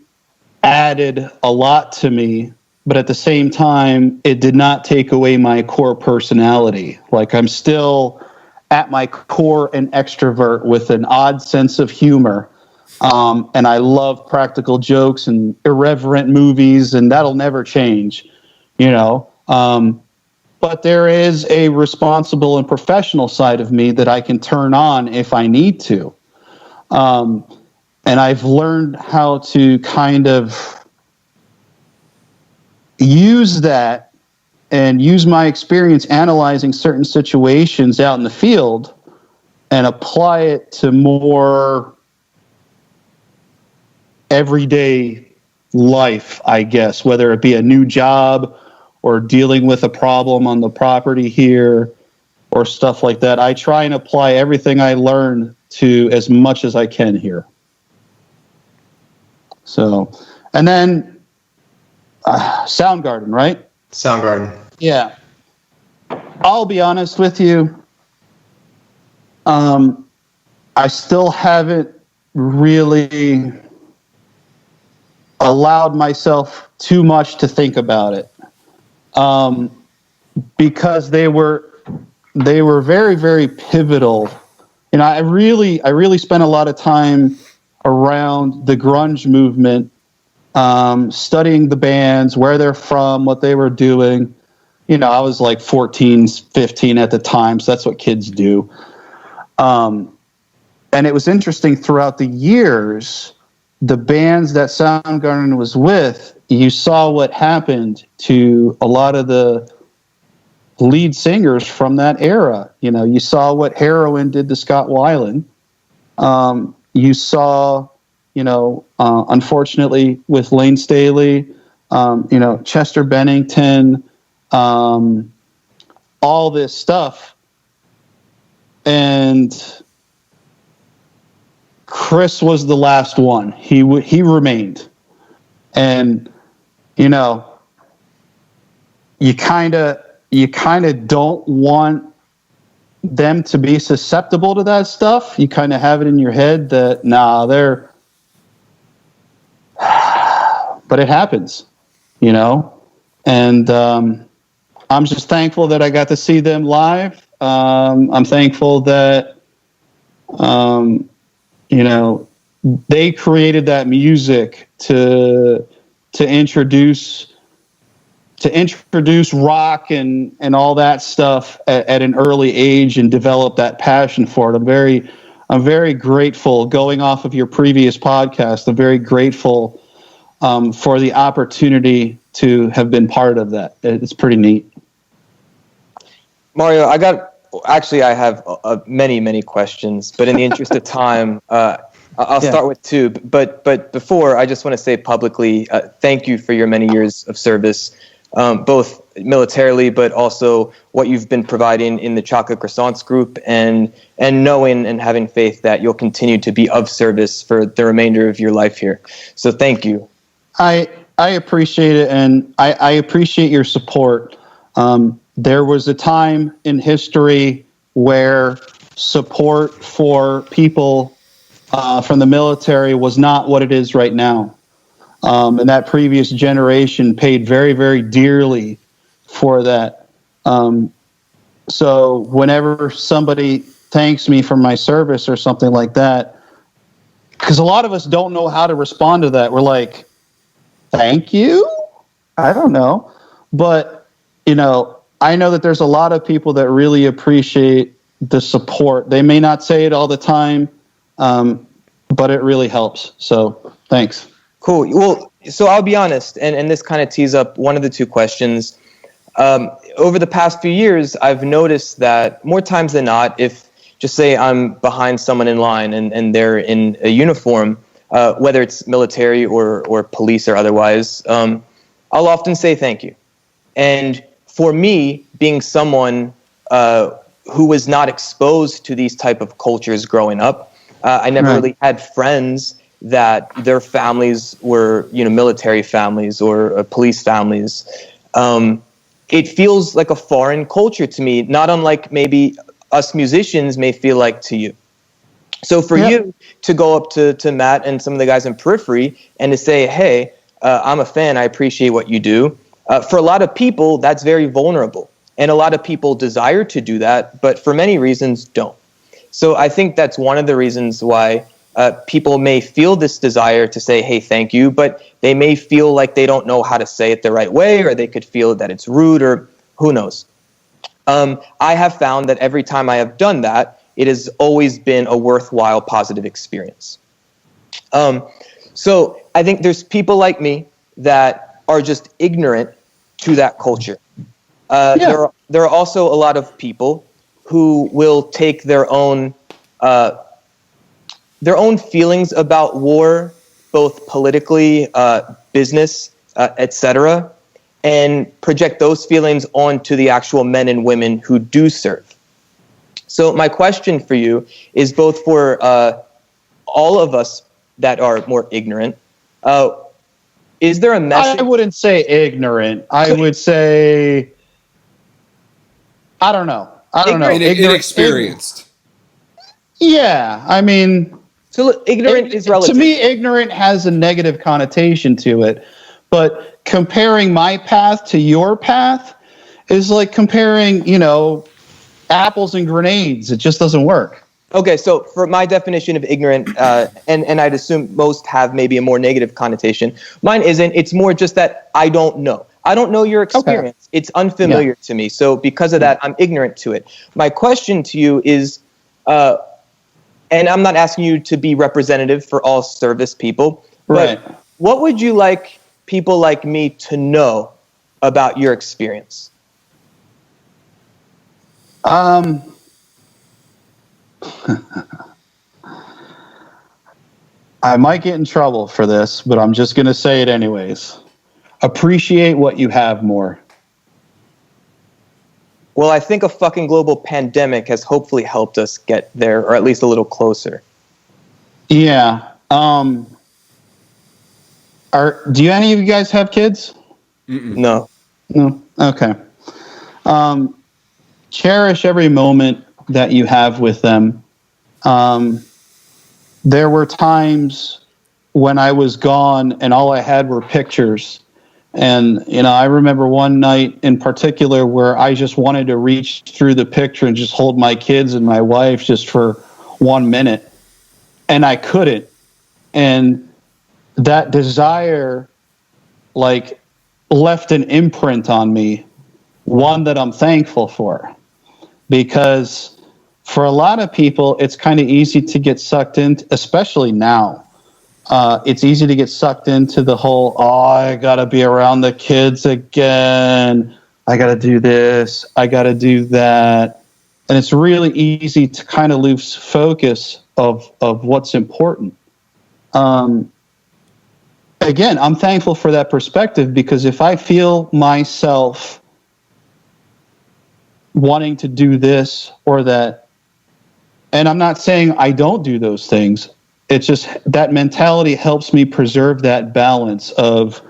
added a lot to me, but at the same time, it did not take away my core personality. Like, I'm still at my core an extrovert with an odd sense of humor. And I love practical jokes and irreverent movies, and that'll never change, but there is a responsible and professional side of me that I can turn on if I need to. And I've learned how to kind of use that and use my experience analyzing certain situations out in the field and apply it to more everyday life, I guess, whether it be a new job or dealing with a problem on the property here or stuff like that. I try and apply everything I learn to as much as I can here. So, and then Soundgarden, right? Soundgarden. Yeah. I'll be honest with you. I still haven't really allowed myself too much to think about it, because they were very, very pivotal. I really spent a lot of time around the grunge movement, studying the bands, where they're from, what they were doing. I was like 14, 15 at the time, so that's what kids do. And it was interesting throughout the years, the bands that Soundgarden was with, you saw what happened to a lot of the lead singers from that era. You know, you saw what Heroin did to Scott Weiland. You saw, unfortunately with Lane Staley, Chester Bennington, all this stuff. And Chris was the last one. He remained. And, you kind of don't want them to be susceptible to that stuff. You kind of have it in your head that, but it happens, and I'm just thankful that I got to see them live. I'm thankful that, they created that music to introduce rock and all that stuff at an early age and develop that passion for it. I'm very grateful. Going off of your previous podcast, I'm very grateful for the opportunity to have been part of that. It's pretty neat. Mario, I have many questions, but in the interest of time, I'll start with two. But before, I just want to say publicly, thank you for your many years of service, both militarily, but also what you've been providing in the Chocolate Croissants group, and knowing and having faith that you'll continue to be of service for the remainder of your life here. So thank you. I appreciate it, and I appreciate your support. There was a time in history where support for people from the military was not what it is right now. And that previous generation paid very, very dearly for that. So whenever somebody thanks me for my service or something like that, because a lot of us don't know how to respond to that. We're like, thank you? I don't know. But, I know that there's a lot of people that really appreciate the support. They may not say it all the time, but it really helps. So thanks. Cool. Well, so I'll be honest, and this kind of tees up one of the two questions. Over the past few years, I've noticed that more times than not, if just say I'm behind someone in line and they're in a uniform, whether it's military or police or otherwise, I'll often say thank you. And for me, being someone who was not exposed to these type of cultures growing up, I never really had friends that their families were, military families or police families. It feels like a foreign culture to me, not unlike maybe us musicians may feel like to you. So for you to go up to Matt and some of the guys in Periphery and to say, hey, I'm a fan, I appreciate what you do. For a lot of people, that's very vulnerable. And a lot of people desire to do that, but for many reasons don't. So I think that's one of the reasons why people may feel this desire to say, hey, thank you, but they may feel like they don't know how to say it the right way, or they could feel that it's rude, or who knows. I have found that every time I have done that, it has always been a worthwhile, positive experience. So I think there's people like me that are just ignorant to that culture. There are also a lot of people who will take their own feelings about war, both politically, business, etc., and project those feelings onto the actual men and women who do serve. So my question for you is both for all of us that are more ignorant. Is there a message? I wouldn't say ignorant. I would say, I don't know. Inexperienced. Yeah, I mean, so ignorant is relative. To me, ignorant has a negative connotation to it. But comparing my path to your path is like comparing, apples and grenades. It just doesn't work. Okay, so for my definition of ignorant, and I'd assume most have maybe a more negative connotation. Mine isn't. It's more just that I don't know. I don't know your experience. Okay. It's unfamiliar to me. So because of that, I'm ignorant to it. My question to you is, and I'm not asking you to be representative for all service people, but what would you like people like me to know about your experience? Um, I might get in trouble for this, but I'm just going to say it anyways. Appreciate what you have more. Well, I think a fucking global pandemic has hopefully helped us get there, or at least a little closer. Yeah. Do any of you guys have kids? No. No. Okay. Cherish every moment that you have with them. There were times when I was gone and all I had were pictures. And, I remember one night in particular where I just wanted to reach through the picture and just hold my kids and my wife just for 1 minute. And I couldn't. And that desire, left an imprint on me, one that I'm thankful for. Because for a lot of people, it's kind of easy to get sucked into, especially now. It's easy to get sucked into the whole, I got to be around the kids again. I got to do this. I got to do that. And it's really easy to kind of lose focus of what's important. Again, I'm thankful for that perspective, because if I feel myself wanting to do this or that, and I'm not saying I don't do those things, it's just that mentality helps me preserve that balance of,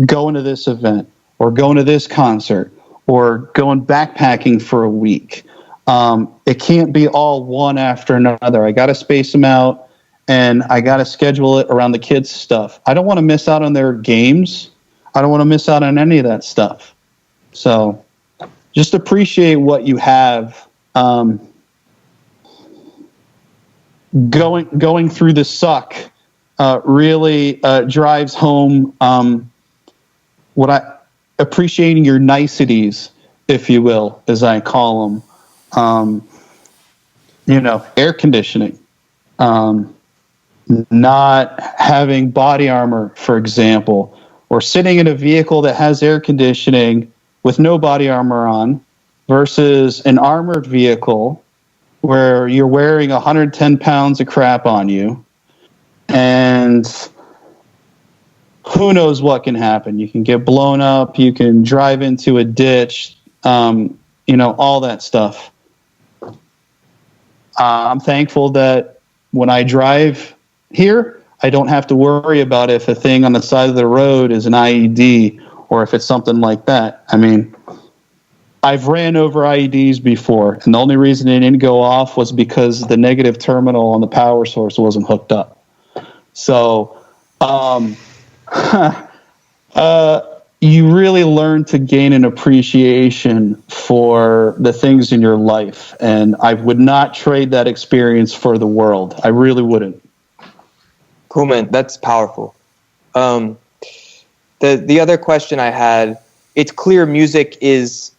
going to this event or going to this concert or going backpacking for a week. It can't be all one after another. I got to space them out, and I got to schedule it around the kids' stuff. I don't want to miss out on their games. I don't want to miss out on any of that stuff. So just appreciate what you have. Going through the suck really drives home appreciating your niceties, if you will, as I call them. Air conditioning, not having body armor, for example, or sitting in a vehicle that has air conditioning with no body armor on versus an armored vehicle where you're wearing 110 pounds of crap on you, and who knows what can happen. You can get blown up, you can drive into a ditch, all that stuff. I'm thankful that when I drive here, I don't have to worry about if a thing on the side of the road is an IED or if it's something like that. I mean, I've ran over IEDs before, and the only reason it didn't go off was because the negative terminal on the power source wasn't hooked up. So, you really learn to gain an appreciation for the things in your life, and I would not trade that experience for the world. I really wouldn't. Cool, man. That's powerful. The other question I had, it's clear music is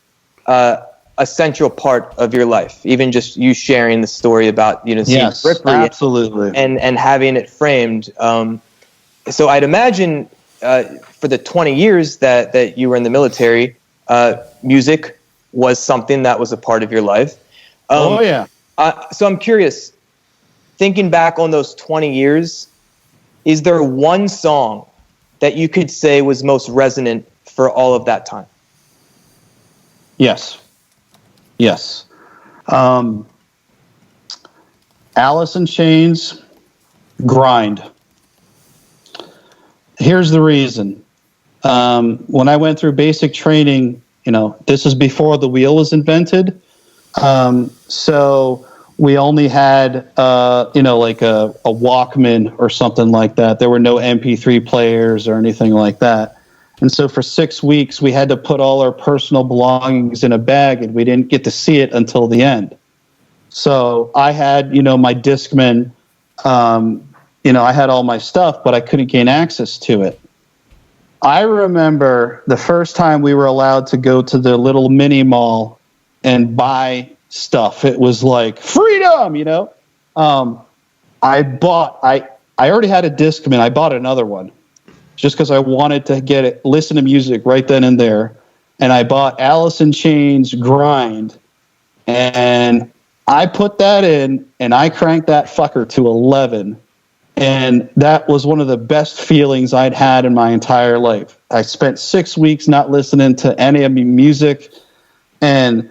a central part of your life, even just you sharing the story about seeing yes, Periphery absolutely, and having it framed. So I'd imagine for the 20 years that you were in the military, music was something that was a part of your life. Oh yeah. So I'm curious, thinking back on those 20 years, is there one song that you could say was most resonant for all of that time? Yes. Alice in Chains, Grind. Here's the reason. When I went through basic training, this is before the wheel was invented. So we only had, like a Walkman or something like that. There were no MP3 players or anything like that. And so for 6 weeks, we had to put all our personal belongings in a bag, and we didn't get to see it until the end. So I had, my Discman, I had all my stuff, but I couldn't gain access to it. I remember the first time we were allowed to go to the little mini mall and buy stuff. It was like freedom, I already had a Discman. I bought another one just because I wanted to listen to music right then and there. And I bought Alice in Chains Grind. And I put that in, and I cranked that fucker to 11. And that was one of the best feelings I'd had in my entire life. I spent 6 weeks not listening to any of my music. And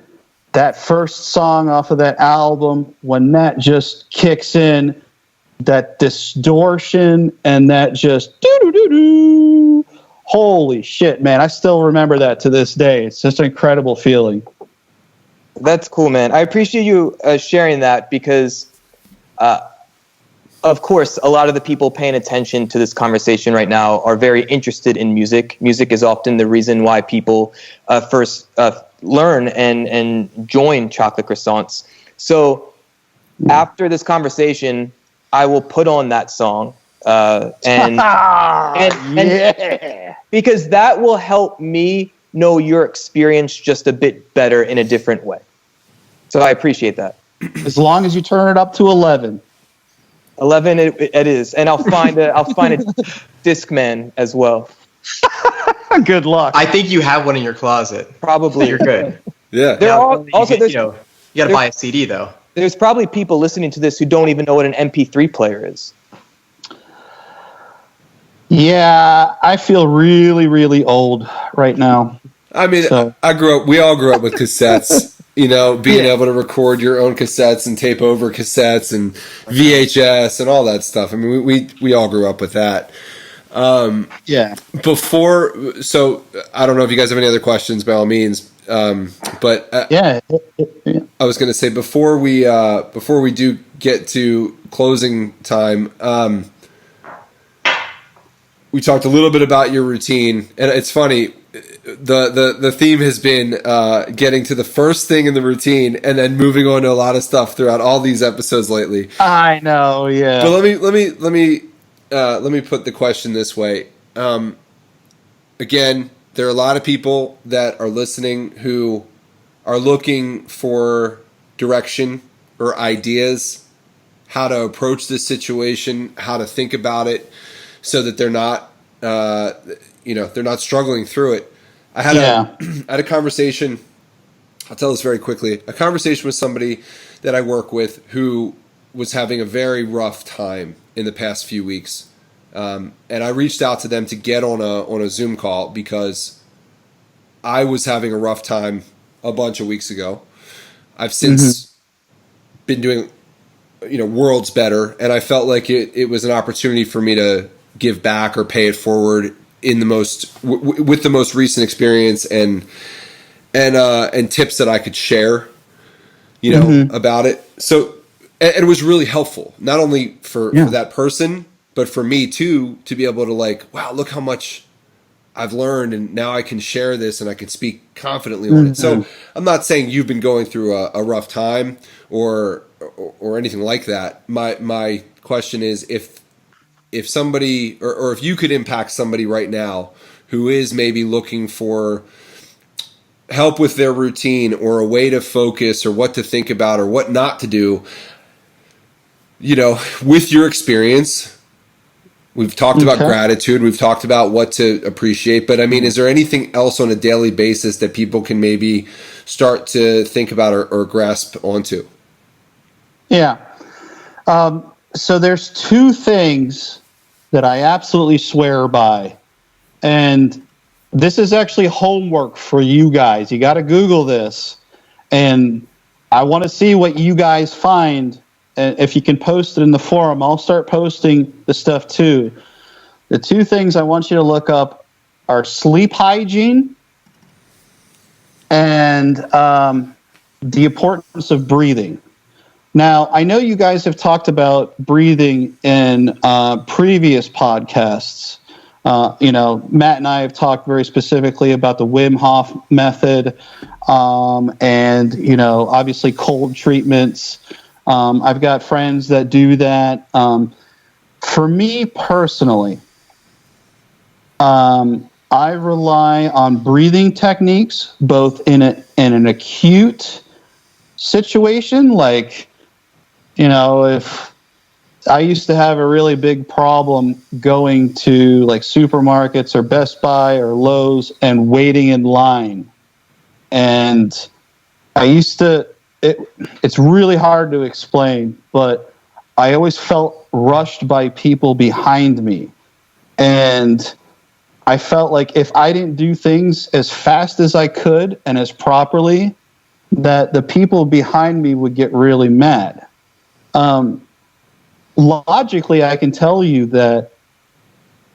that first song off of that album, when that just kicks in, that distortion and that just doo-doo-doo-doo. Holy shit, man. I still remember that to this day. It's just an incredible feeling. That's cool, man. I appreciate you sharing that because, of course, a lot of the people paying attention to this conversation right now are very interested in music. Music is often the reason why people first learn and join Chocolate Croissants. So after this conversation, I will put on that song. And because that will help me know your experience just a bit better in a different way. So I appreciate that. As long as you turn it up to 11. 11 it is. And I'll find a Discman as well. Good luck. I think you have one in your closet. Probably. You're good. Yeah. You got to buy a CD though. There's probably people listening to this who don't even know what an MP3 player is. Yeah, I feel really, really old right now. I mean, So- we all grew up with cassettes, being able to record your own cassettes and tape over cassettes and VHS and all that stuff. I mean, we all grew up with that. Yeah. So I don't know if you guys have any other questions by all means. But Yeah. I was going to say before we do get to closing time, we talked a little bit about your routine, and it's funny. The theme has been getting to the first thing in the routine and then moving on to a lot of stuff throughout all these episodes lately. I know, yeah. But let me put the question this way. Again, there are a lot of people that are listening who are looking for direction or ideas, how to approach this situation, how to think about it, so that they're not, they're not struggling through it. I had a conversation. I'll tell this very quickly. A conversation with somebody that I work with who was having a very rough time in the past few weeks, and I reached out to them to get on a Zoom call because I was having a rough time a bunch of weeks ago. I've since been doing, worlds better, and I felt like it was an opportunity for me to give back or pay it forward in the with the most recent experience and tips that I could share, about it. So, and it was really helpful, not only for that person, but for me too, to be able to wow, look how much I've learned, and now I can share this and I can speak confidently on it. So I'm not saying you've been going through a rough time or anything like that. My question is if somebody, or if you could impact somebody right now who is maybe looking for help with their routine or a way to focus or what to think about or what not to do, with your experience, we've talked about gratitude, we've talked about what to appreciate, but I mean, is there anything else on a daily basis that people can maybe start to think about or grasp onto? Yeah. So there's two things that I absolutely swear by. And this is actually homework for you guys. You got to Google this. And I want to see what you guys find. And if you can post it in the forum, I'll start posting the stuff too. The two things I want you to look up are sleep hygiene and the importance of breathing. Now, I know you guys have talked about breathing in previous podcasts. Matt and I have talked very specifically about the Wim Hof method and, obviously cold treatments. I've got friends that do that. For me personally, I rely on breathing techniques, both in an acute situation, if I used to have a really big problem going to supermarkets or Best Buy or Lowe's and waiting in line. And I used to, it's really hard to explain, but I always felt rushed by people behind me. And I felt like if I didn't do things as fast as I could and as properly, that the people behind me would get really mad. Logically, I can tell you that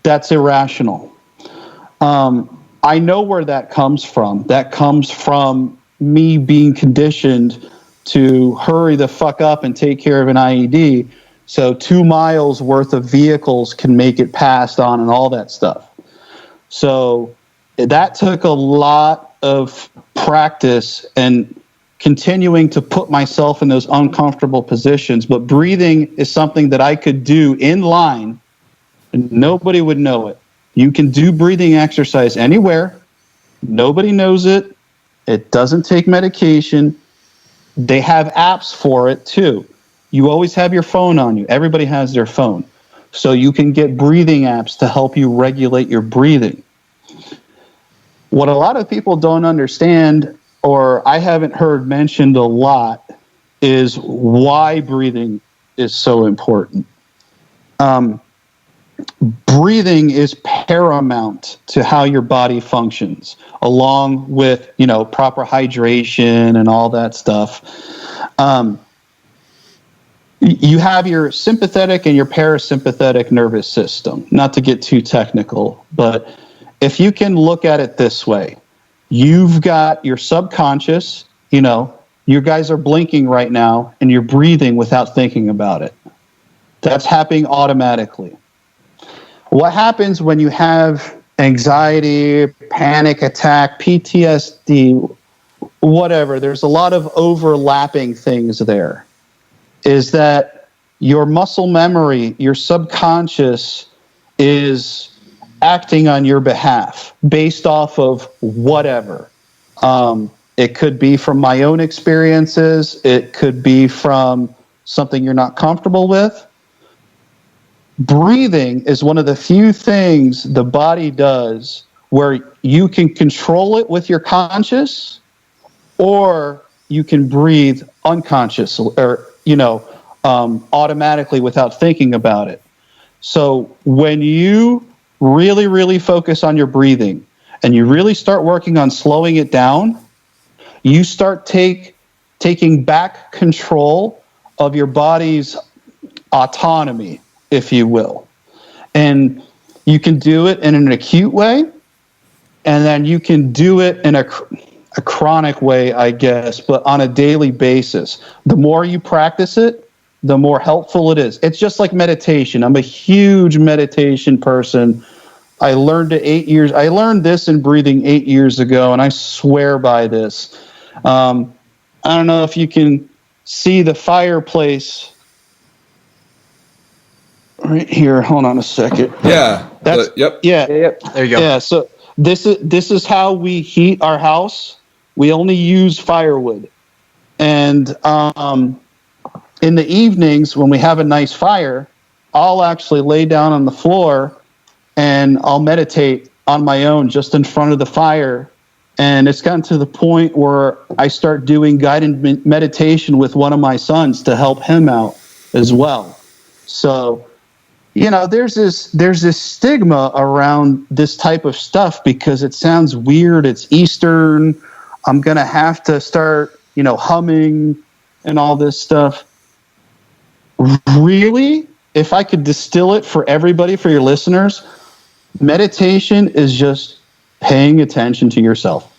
that's irrational. I know where that comes from. That comes from me being conditioned to hurry the fuck up and take care of an IED, so 2 miles worth of vehicles can make it past on and all that stuff. So that took a lot of practice and continuing to put myself in those uncomfortable positions. But breathing is something that I could do in line and nobody would know it. You can do breathing exercise anywhere. Nobody knows it. It doesn't take medication. They have apps for it too. You always have your phone on you. Everybody has their phone. So you can get breathing apps to help you regulate your breathing. What a lot of people don't understand, or I haven't heard mentioned a lot, is why breathing is so important. Breathing is paramount to how your body functions, along with, proper hydration and all that stuff. You have your sympathetic and your parasympathetic nervous system, not to get too technical, but if you can look at it this way, you've got your subconscious, you guys are blinking right now and you're breathing without thinking about it. That's happening automatically. What happens when you have anxiety, panic attack, PTSD, whatever, there's a lot of overlapping things there, is that your muscle memory, your subconscious is acting on your behalf based off of whatever. It could be from my own experiences. It could be from something you're not comfortable with. Breathing is one of the few things the body does where you can control it with your conscious, or you can breathe unconscious or, automatically without thinking about it. So when you really, really focus on your breathing and you really start working on slowing it down, you start taking back control of your body's autonomy, if you will. And you can do it in an acute way, and then you can do it in a chronic way, I guess, but on a daily basis. The more you practice it, the more helpful it is. It's just like meditation. I'm a huge meditation person. I learned this in breathing 8 years ago, and I swear by this. I don't know if you can see the fireplace right here. Hold on a second. Yeah. Yep. Yeah. There you go. Yeah. So this is how we heat our house. We only use firewood, and in the evenings when we have a nice fire, I'll actually lay down on the floor and I'll meditate on my own just in front of the fire. And it's gotten to the point where I start doing guided meditation with one of my sons to help him out as well. So, there's this stigma around this type of stuff because it sounds weird. It's Eastern. I'm going to have to start, humming and all this stuff. Really, if I could distill it for everybody, for your listeners, meditation is just paying attention to yourself.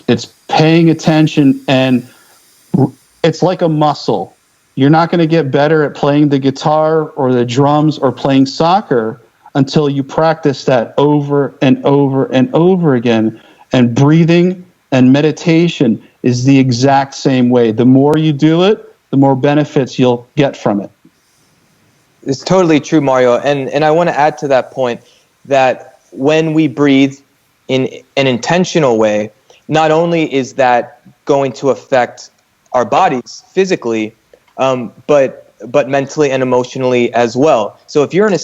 It's paying attention, and it's like a muscle. You're not going to get better at playing the guitar or the drums or playing soccer until you practice that over and over and over again. And breathing and meditation is the exact same way. The more you do it, the more benefits you'll get from it. It's totally true, Mario. And I want to add to that point that when we breathe in an intentional way, not only is that going to affect our bodies physically, but mentally and emotionally as well. So if you're in a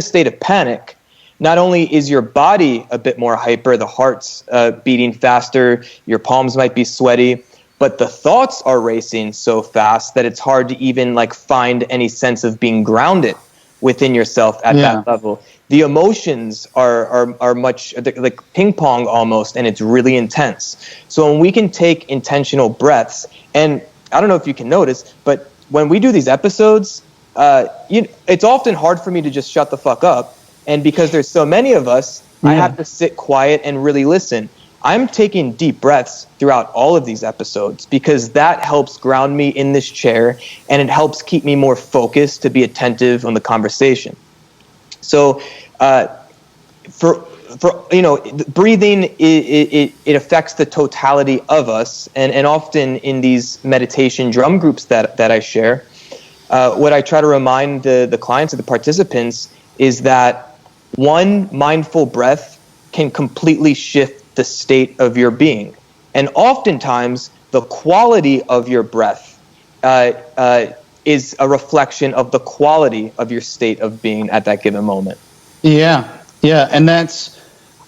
state of panic, not only is your body a bit more hyper, the heart's beating faster, your palms might be sweaty, but the thoughts are racing so fast that it's hard to even like find any sense of being grounded within yourself at that level. The emotions are much like ping pong almost, and it's really intense. So when we can take intentional breaths, and I don't know if you can notice, but when we do these episodes, it's often hard for me to just shut the fuck up. And because there's so many of us, I have to sit quiet and really listen. I'm taking deep breaths throughout all of these episodes because that helps ground me in this chair, and it helps keep me more focused to be attentive on the conversation. So for breathing, it affects the totality of us, and often in these meditation drum groups that I share, what I try to remind the clients or the participants is that one mindful breath can completely shift the state of your being. And oftentimes, the quality of your breath is a reflection of the quality of your state of being at that given moment. Yeah. And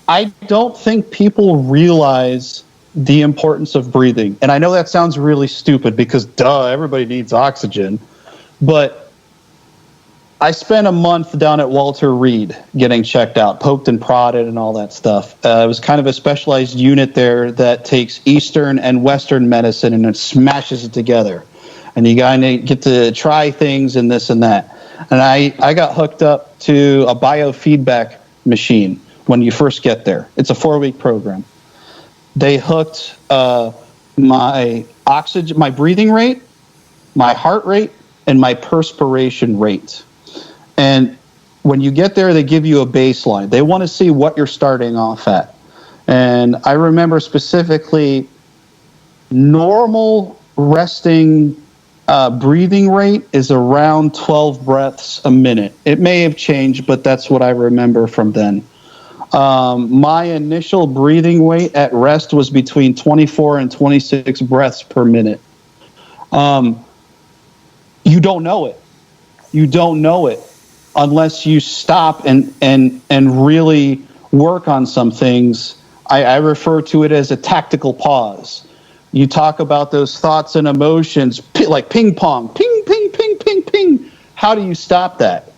I don't think people realize the importance of breathing. And I know that sounds really stupid because, everybody needs oxygen. But I spent a month down at Walter Reed getting checked out, poked and prodded and all that stuff. It was kind of a specialized unit there that takes Eastern and Western medicine and it smashes it together. And you get to try things and this and that. And I got hooked up to a biofeedback machine when you first get there. It's a 4-week program. They hooked my oxygen, my breathing rate, my heart rate, and my perspiration rate. And when you get there, they give you a baseline. They want to see what you're starting off at. And I remember specifically normal resting breathing rate is around 12 breaths a minute. It may have changed, but that's what I remember from then. My initial breathing rate at rest was between 24 and 26 breaths per minute. You don't know it. You don't know it unless you stop and really work on some things. I refer to it as a tactical pause. You talk about those thoughts and emotions like ping pong, ping, ping, ping, ping, ping. How do you stop that?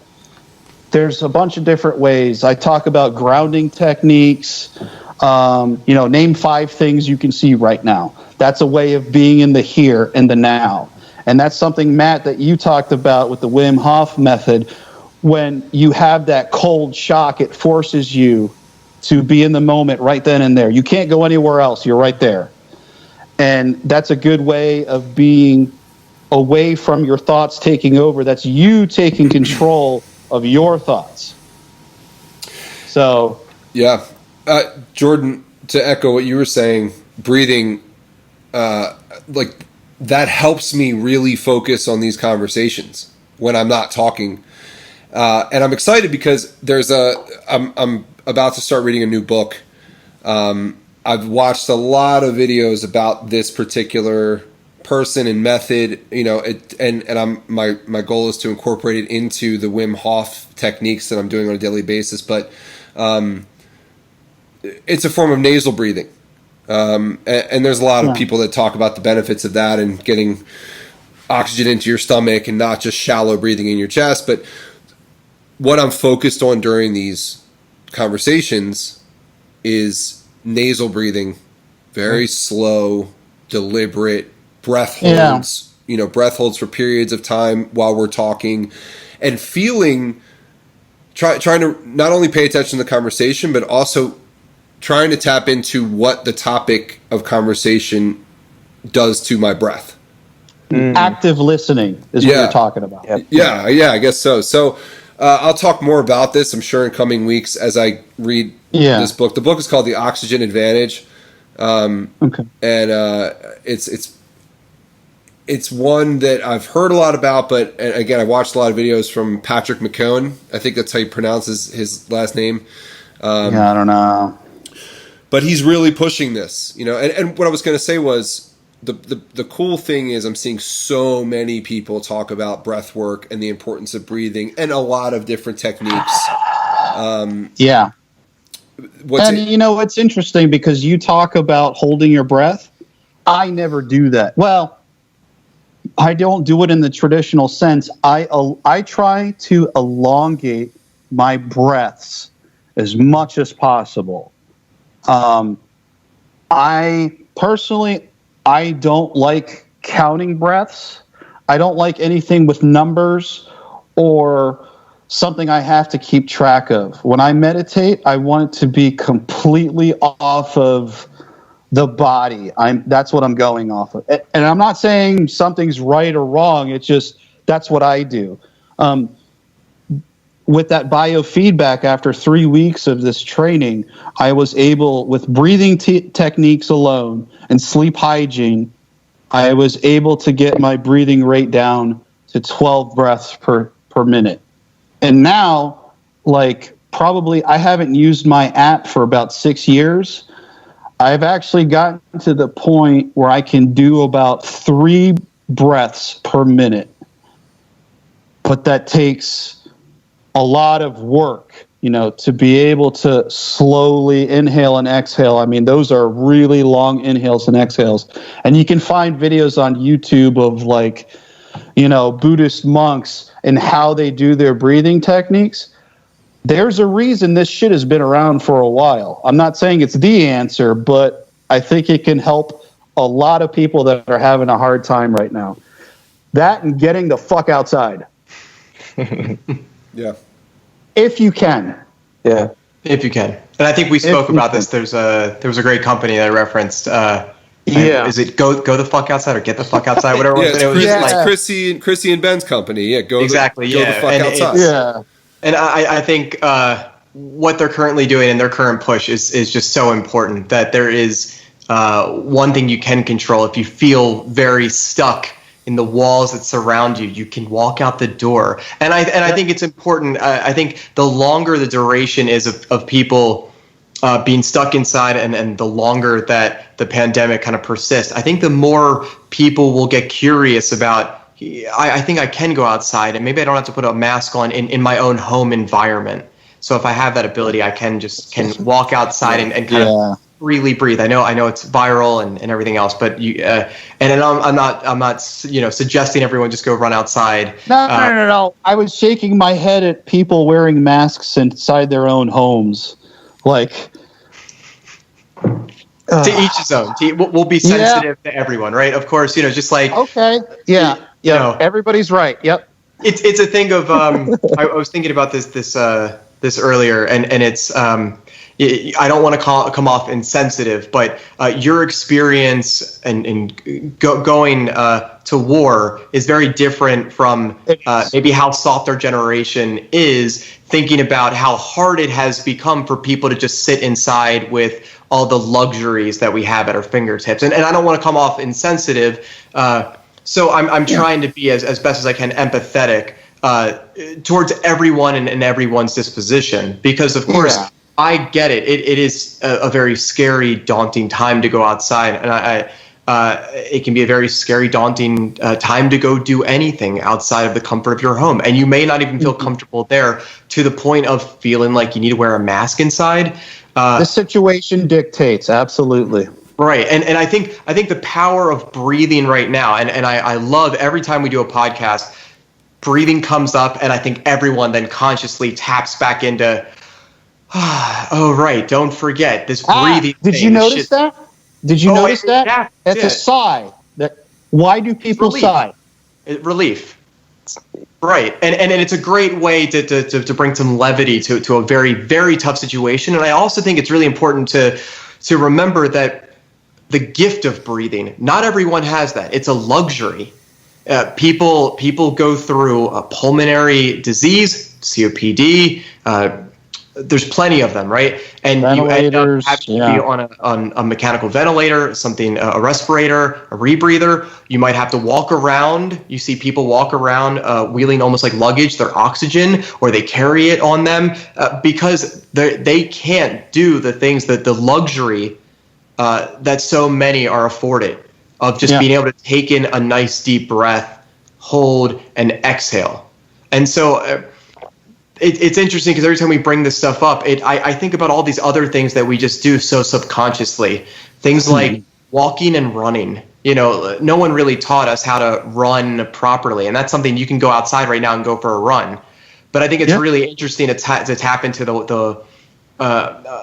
There's a bunch of different ways. I talk about grounding techniques. Name 5 things you can see right now. That's a way of being in the here and the now. And that's something, Matt, that you talked about with the Wim Hof method. When you have that cold shock, it forces you to be in the moment right then and there. You can't go anywhere else. You're right there. And that's a good way of being away from your thoughts taking over. That's you taking control of your thoughts. So, yeah. Jordan, to echo what you were saying, breathing, that helps me really focus on these conversations when I'm not talking. And I'm excited because I'm about to start reading a new book. I've watched a lot of videos about this particular person and method, and my goal is to incorporate it into the Wim Hof techniques that I'm doing on a daily basis. But it's a form of nasal breathing. And there's a lot of people that talk about the benefits of that and getting oxygen into your stomach and not just shallow breathing in your chest. But what I'm focused on during these conversations is nasal breathing, very slow, deliberate breath holds, breath holds for periods of time while we're talking, and trying to not only pay attention to the conversation, but also trying to tap into what the topic of conversation does to my breath. Active listening is what you're talking about. Yeah, I guess so. So I'll talk more about this, I'm sure, in coming weeks as I read this book. The book is called The Oxygen Advantage. And it's one that I've heard a lot about, but again, I watched a lot of videos from Patrick McKeown. I think that's how he pronounces his last name. I don't know. But he's really pushing this, and what I was going to say was the cool thing is I'm seeing so many people talk about breath work and the importance of breathing and a lot of different techniques. It's interesting because you talk about holding your breath. I never do that. Well, I don't do it in the traditional sense. I try to elongate my breaths as much as possible. I personally, I don't like counting breaths. I don't like anything with numbers or something I have to keep track of. When I meditate, I want it to be completely off of the body. That's what I'm going off of. And I'm not saying something's right or wrong. It's just that's what I do. With that biofeedback, after 3 weeks of this training, I was able, with breathing techniques alone and sleep hygiene, I was able to get my breathing rate down to 12 breaths per minute. And now, probably I haven't used my app for about 6 years. I've actually gotten to the point where I can do about 3 breaths per minute. But that takes a lot of work, to be able to slowly inhale and exhale. I mean, those are really long inhales and exhales. And you can find videos on YouTube of Buddhist monks and how they do their breathing techniques. There's a reason this shit has been around for a while. I'm not saying it's the answer, but I think it can help a lot of people that are having a hard time right now. That and getting the fuck outside. Yeah. If you can. Yeah. If you can. And I think we spoke about this. There was a great company that I referenced. Is it go the fuck outside or get the fuck outside? Whatever. It's Chrissy and Ben's company. Yeah. Go the fuck outside. Yeah. And I think what they're currently doing and their current push is just so important that there is one thing you can control. If you feel very stuck in the walls that surround you, you can walk out the door. And I think it's important. I think the longer the duration is of people being stuck inside and the longer that the pandemic kind of persists, I think the more people will get curious about, I think I can go outside and maybe I don't have to put a mask on in my own home environment. So if I have that ability, I can walk outside and kind of freely breathe. I know it's viral and everything else, but I'm not suggesting everyone just go run outside. No. I was shaking my head at people wearing masks inside their own homes. To each his own. We'll be sensitive to everyone, right? Of course, okay, yeah, everybody's right. Yep. It's a thing of I was thinking about this earlier, and it's I don't want to come off insensitive, but your experience and going to war is very different from maybe how soft our generation is, thinking about how hard it has become for people to just sit inside with all the luxuries that we have at our fingertips. And I don't want to come off insensitive, so I'm trying to be as best as I can empathetic towards everyone and everyone's disposition, because of course I get it. It is a very scary, daunting time to go outside, and it can be a very scary, daunting time to go do anything outside of the comfort of your home, and you may not even feel comfortable there to the point of feeling like you need to wear a mask inside. The situation dictates, absolutely. Right, and I think the power of breathing right now, and I love every time we do a podcast, breathing comes up, and I think everyone then consciously taps back into, oh right, don't forget this breathing. Did you notice that? Did you notice that? Yeah, that's a sigh. Why do people sigh? Relief. Right, and it's a great way to bring some levity to a very, very tough situation. And I also think it's really important to remember that the gift of breathing, not everyone has that. It's a luxury. People go through a pulmonary disease, COPD. There's plenty of them, right? And you end up having to be on a mechanical ventilator, a respirator, a rebreather. You might have to walk around. You see people walk around wheeling almost like luggage their oxygen, or they carry it on them because they can't do the things that the luxury that so many are afforded of just being able to take in a nice deep breath, hold, and exhale. And so it's interesting because every time we bring this stuff up, I think about all these other things that we just do so subconsciously. Things like walking and running. No one really taught us how to run properly, and that's something you can go outside right now and go for a run. But I think it's really interesting to tap into the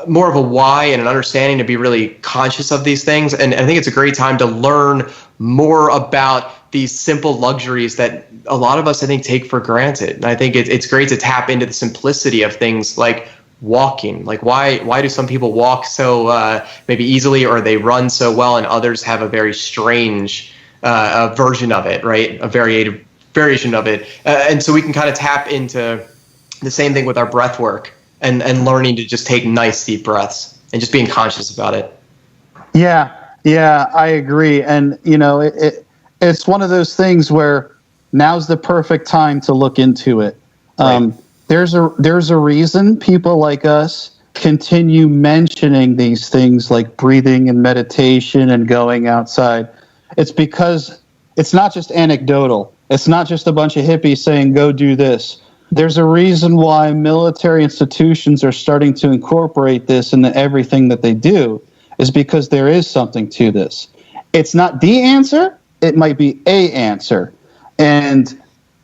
more of a why and an understanding, to be really conscious of these things. And I think it's a great time to learn more about these simple luxuries that a lot of us, I think, take for granted. And I think it's great to tap into the simplicity of things like walking. Like why do some people walk so maybe easily, or they run so well, and others have a very strange version of it, right? A variation of it. And so we can kind of tap into the same thing with our breath work and learning to just take nice deep breaths and just being conscious about it. Yeah, I agree. And, it's one of those things where now's the perfect time to look into it. Right. There's a reason people like us continue mentioning these things like breathing and meditation and going outside. It's because it's not just anecdotal. It's not just a bunch of hippies saying, go do this. There's a reason why military institutions are starting to incorporate this into everything that they do, is because there is something to this. It's not the answer. It might be a answer. And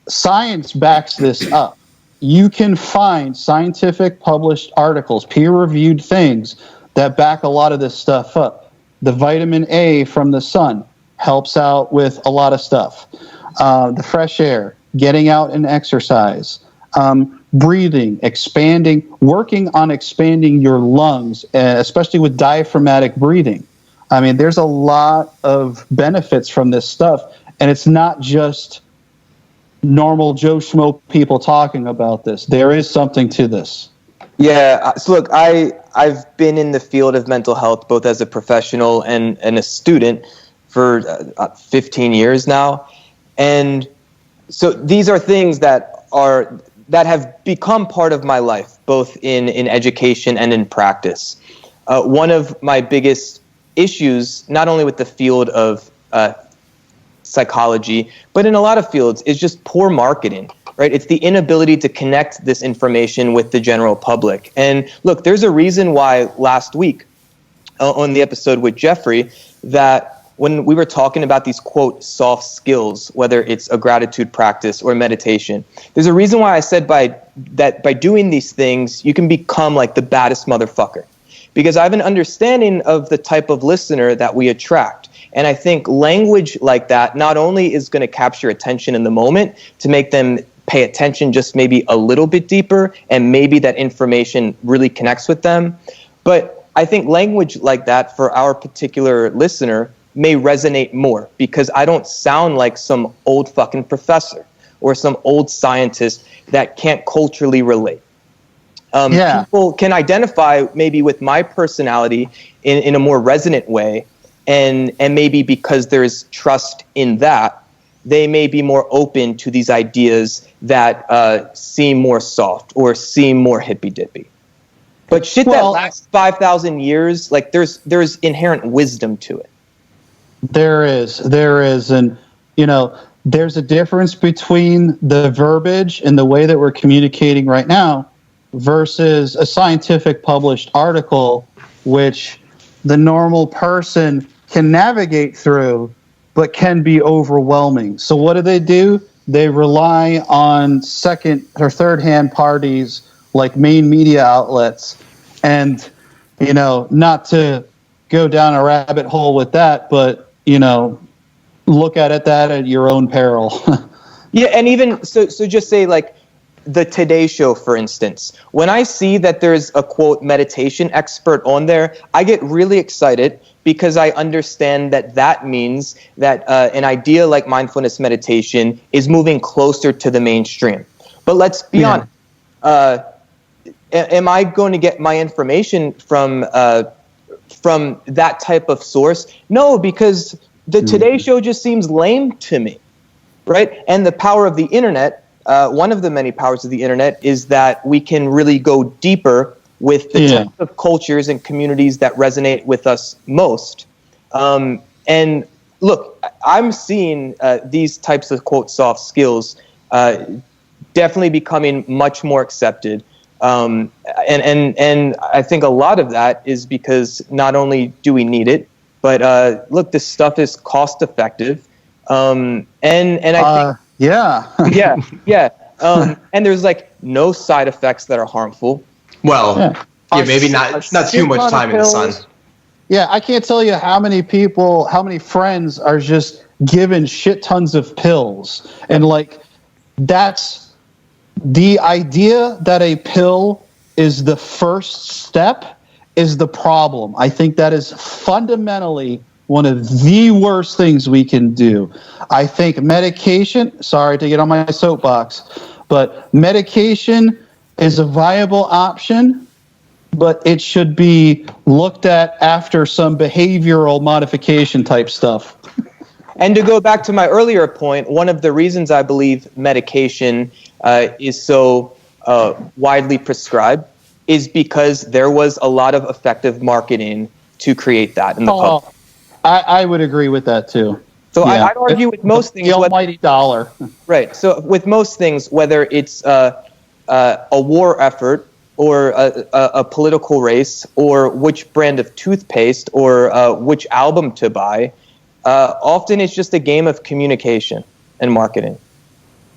science backs this up. You can find scientific published articles, peer-reviewed things that back a lot of this stuff up. The vitamin A from the sun helps out with a lot of stuff. The fresh air, getting out and exercise, breathing, expanding, working on expanding your lungs, especially with diaphragmatic breathing. I mean, there's a lot of benefits from this stuff, and it's not just normal Joe Schmo people talking about this. There is something to this. Yeah, so look, I've been in the field of mental health both as a professional and a student for 15 years now. And so these are things that have become part of my life, both in education and in practice. One of my biggest issues, not only with the field of psychology, but in a lot of fields, is just poor marketing, right? It's the inability to connect this information with the general public. And look, there's a reason why last week on the episode with Jeffrey, that when we were talking about these, quote, soft skills, whether it's a gratitude practice or meditation, there's a reason why I said by doing these things, you can become like the baddest motherfucker. Because I have an understanding of the type of listener that we attract. And I think language like that not only is going to capture attention in the moment to make them pay attention just maybe a little bit deeper, and maybe that information really connects with them, but I think language like that for our particular listener may resonate more, because I don't sound like some old fucking professor or some old scientist that can't culturally relate. People can identify maybe with my personality in a more resonant way, and maybe because there's trust in that, they may be more open to these ideas that seem more soft or seem more hippy-dippy. But shit that lasts 5,000 years, like there's inherent wisdom to it. There is, and there's a difference between the verbiage and the way that we're communicating right now versus a scientific published article, which the normal person can navigate through, but can be overwhelming. So what do? They rely on second or third hand parties like main media outlets. And, not to go down a rabbit hole with that, but, look at that at your own peril. Yeah, and even so just say like the Today Show, for instance. When I see that there's a, quote, meditation expert on there, I get really excited, because I understand that means that an idea like mindfulness meditation is moving closer to the mainstream. But let's be honest. Am I going to get my information from that type of source? No, because the Today Show just seems lame to me, right? And the power of the internet, one of the many powers of the internet, is that we can really go deeper with the types of cultures and communities that resonate with us most. And look, I'm seeing these types of, quote, soft skills definitely becoming much more accepted. And I think a lot of that is because not only do we need it, But look, this stuff is cost effective, and I think yeah. And there's like no side effects that are harmful. Well, maybe not too much time in the sun. Yeah, I can't tell you how many people, how many friends are just given shit tons of pills. And like, that's the idea that a pill is the first step is the problem. I think that is fundamentally one of the worst things we can do. I think medication, sorry to get on my soapbox, but medication is a viable option, but it should be looked at after some behavioral modification type stuff. And to go back to my earlier point, one of the reasons I believe medication is so widely prescribed is because there was a lot of effective marketing to create that in the public. I would agree with that too. So yeah. I'd argue with most things. The almighty dollar. Right. So with most things, whether it's a war effort or a political race or which brand of toothpaste or which album to buy, often it's just a game of communication and marketing.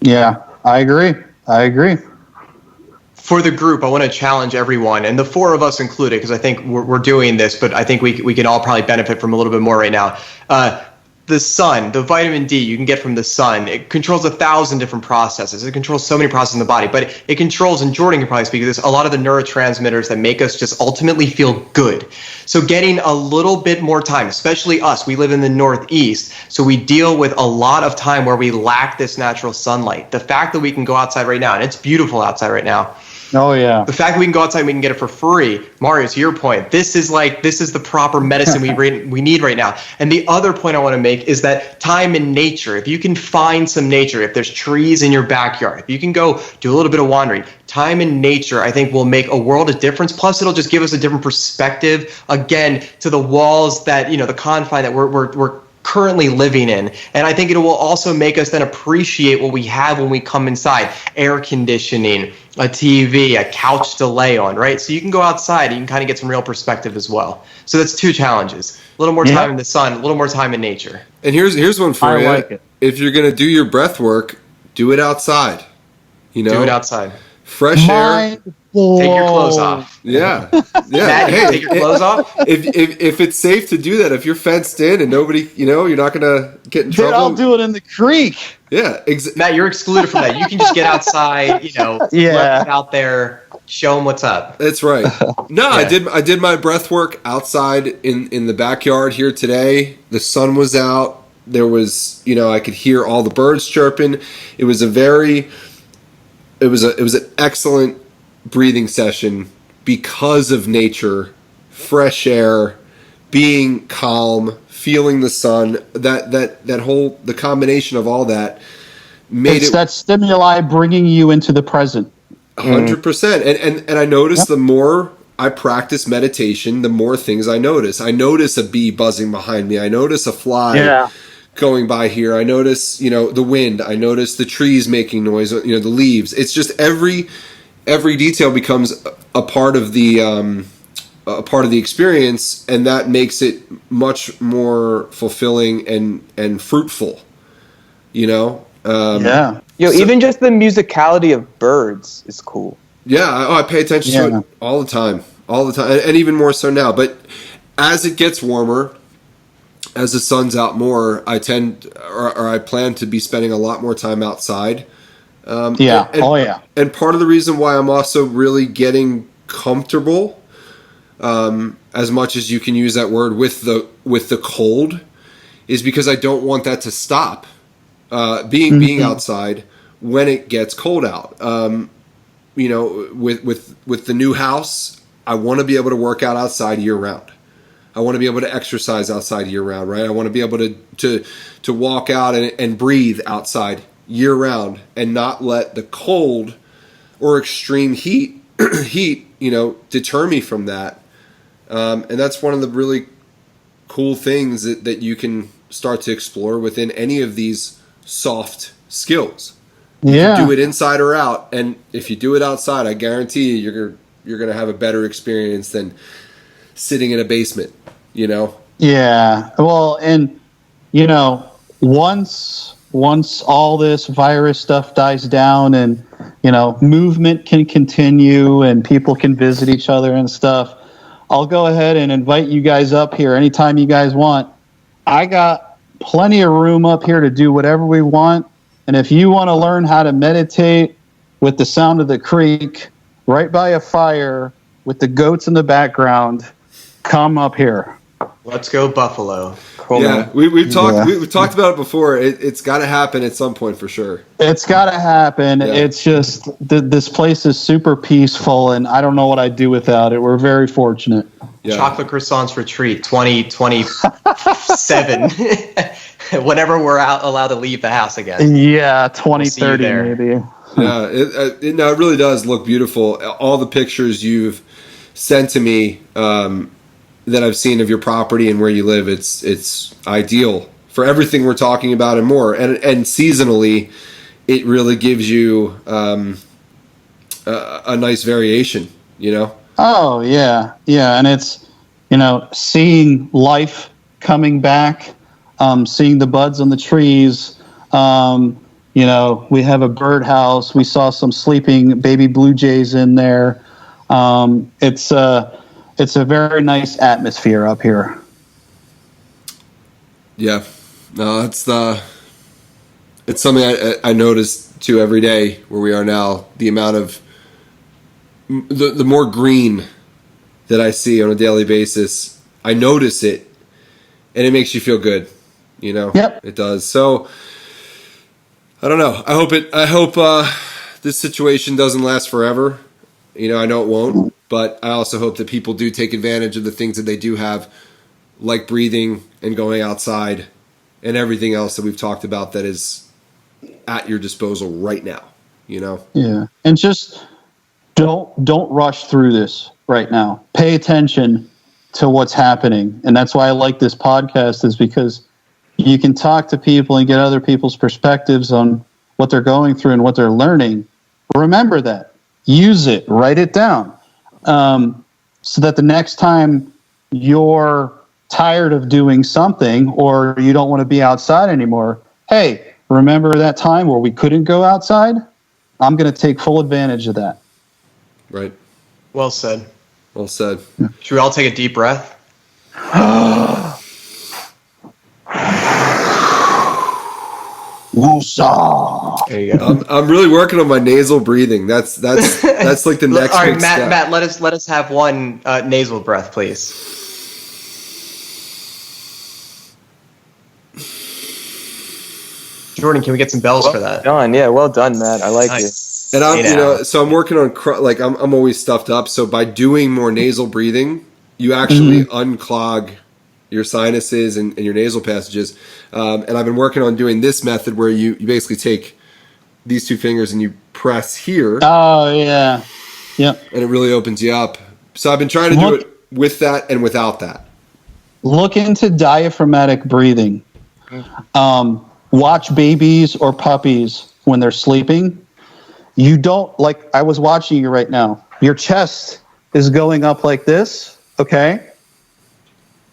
Yeah, I agree. For the group, I want to challenge everyone, and the four of us included, because I think we're doing this, but I think we can all probably benefit from a little bit more right now. The sun, the vitamin D you can get from the sun, it controls 1,000 different processes. It controls so many processes in the body, but it controls, and Jordan can probably speak to this, a lot of the neurotransmitters that make us just ultimately feel good. So getting a little bit more time, especially us, we live in the Northeast, so we deal with a lot of time where we lack this natural sunlight. The fact that we can go outside right now, and it's beautiful outside right now, oh yeah. the fact that we can go outside and we can get it for free, Mario, to your point, this is the proper medicine we need right now. And the other point I want to make is that time in nature, if you can find some nature, if there's trees in your backyard, if you can go do a little bit of wandering, time in nature, I think will make a world of difference. Plus, it'll just give us a different perspective, again, to the walls that, the confine that we're currently living in. And I think it will also make us then appreciate what we have when we come inside. Air conditioning, a TV, a couch to lay on, right? So you can go outside and you can kind of get some real perspective as well. So that's two challenges. A little more time in the sun, a little more time in nature. And here's one for you. Like it. If you're going to do your breath work, do it outside. Do it outside. Fresh air. Take your clothes off. Yeah. Matt, hey, take your clothes off. If it's safe to do that, if you're fenced in and nobody, you're not going to get in trouble. Then I'll do it in the creek. Yeah. Matt, you're excluded from that. You can just get outside, let it out there, show them what's up. That's right. No, yeah. I did my breath work outside in the backyard here today. The sun was out. There was, I could hear all the birds chirping. It was an excellent breathing session because of nature, fresh air, being calm, feeling the sun, the combination of all that made it's that stimuli bringing you into the present. 100%. And I noticed the more I practice meditation, the more things I notice. I notice a bee buzzing behind me. I notice a fly going by here. I notice, the wind. I notice the trees making noise, the leaves. It's just every detail becomes a part of the experience, and that makes it much more fulfilling and fruitful. Even just the musicality of birds is cool. Yeah, I pay attention to it all the time, and even more so now. But as it gets warmer, as the sun's out more, I plan to be spending a lot more time outside. And part of the reason why I'm also really getting comfortable, as much as you can use that word, with the cold, is because I don't want that to stop. Being outside when it gets cold out. With the new house, I want to be able to work out outside year round. I want to be able to exercise outside year round, right? I want to be able to walk out and breathe outside year round and not let the cold or extreme heat deter me from that. And that's one of the really cool things that you can start to explore within any of these soft skills. You can do it inside or out, and if you do it outside, I guarantee you're going to have a better experience than sitting in a basement, Yeah. Well, and you know, once all this virus stuff dies down and movement can continue and people can visit each other and stuff, I'll go ahead and invite you guys up here anytime you guys want. I got plenty of room up here to do whatever we want. And if you want to learn how to meditate with the sound of the creek right by a fire with the goats in the background, come up here. Let's go Buffalo. Cool, Yeah, man. we've talked about it before. It's got to happen at some point for sure. It's got to happen. Yeah. It's just this place is super peaceful, and I don't know what I'd do without it. We're very fortunate. Yeah. Chocolate Croissants Retreat 2027. Whenever we're allowed to leave the house again. Yeah, We'll see you 2030 there. maybe. Yeah, it really does look beautiful. All the pictures you've sent to me that I've seen of your property and where you live, it's ideal for everything we're talking about and more. And seasonally, it really gives you a nice variation, Oh, yeah. Yeah, and it's, seeing life coming back, seeing the buds on the trees. We have a birdhouse. We saw some sleeping baby blue jays in there. It's a very nice atmosphere up here. Yeah, no, it's something I notice too every day where we are now. The amount of the more green that I see on a daily basis, I notice it, and it makes you feel good. Yep. It does. So I don't know. I hope this situation doesn't last forever. I know it won't, but I also hope that people do take advantage of the things that they do have, like breathing and going outside and everything else that we've talked about that is at your disposal right now, Yeah. And just don't rush through this right now. Pay attention to what's happening. And that's why I like this podcast, is because you can talk to people and get other people's perspectives on what they're going through and what they're learning. Remember that. Use it. Write it down. So that the next time you're tired of doing something or you don't want to be outside anymore, hey, remember that time where we couldn't go outside? I'm going to take full advantage of that. Right. Well said. Well said. Should we all take a deep breath? Woosah. There you go. I'm really working on my nasal breathing. That's like the next All right, big Matt. step. Matt, let us have one nasal breath, please. Jordan, can we get some bells for that? Done. Yeah, well done, Matt. I like it. And I'm, Hey, now. so I'm working on I'm always stuffed up. So by doing more nasal breathing, you actually unclog your sinuses and your nasal passages. And I've been working on doing this method where you basically take these two fingers and you press here. Oh, yeah. Yep. And it really opens you up. So I've been trying to do it with that and without that. Look into diaphragmatic breathing. Watch babies or puppies when they're sleeping. You don't, like I was watching you right now, your chest is going up like this, okay?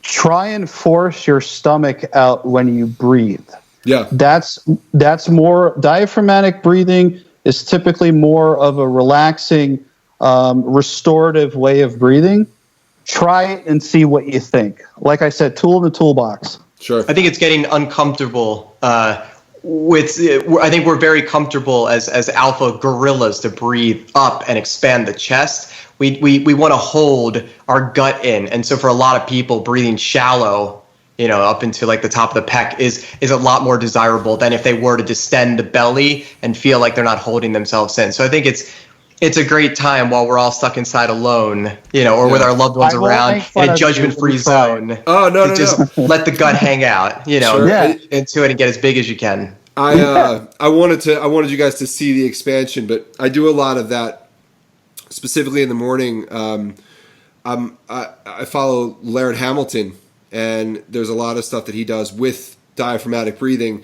Try and force your stomach out when you breathe. Yeah. That's more, diaphragmatic breathing is typically more of a relaxing, restorative way of breathing. Try it and see what you think. Like I said, tool in the toolbox. Sure. I think it's getting uncomfortable I think we're very comfortable as alpha gorillas to breathe up and expand the chest. We want to hold our gut in, and so for a lot of people, breathing shallow, up into like the top of the pec is a lot more desirable than if they were to distend the belly and feel like they're not holding themselves in. So I think it's a great time while we're all stuck inside alone, or with our loved ones around in a judgment-free zone. Oh, no. Just let the gut hang out, Sure. into it and get as big as you can. I wanted you guys to see the expansion, but I do a lot of that specifically in the morning. I follow Laird Hamilton, and there's a lot of stuff that he does with diaphragmatic breathing.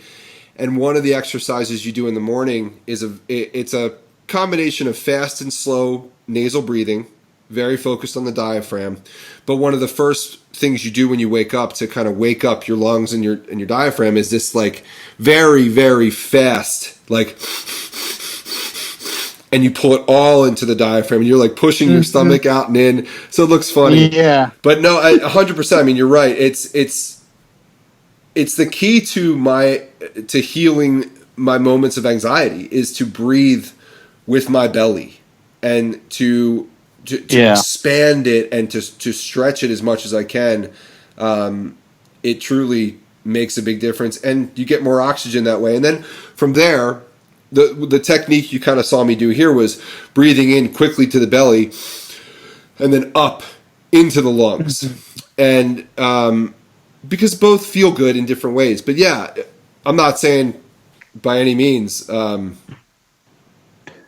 And one of the exercises you do in the morning is it's a combination of fast and slow nasal breathing, very focused on the diaphragm. But one of the first things you do when you wake up to kind of wake up your lungs and your diaphragm is this like very, very fast, like, and you pull it all into the diaphragm and you're like pushing your stomach out and in. So it looks funny. Yeah. But no, 100%. I mean, you're right. It's the key to healing my moments of anxiety is to breathe with my belly and to expand it and to stretch it as much as I can. It truly makes a big difference, and you get more oxygen that way. And then from there, the technique you kind of saw me do here was breathing in quickly to the belly and then up into the lungs. And because both feel good in different ways. But yeah, I'm not saying by any means that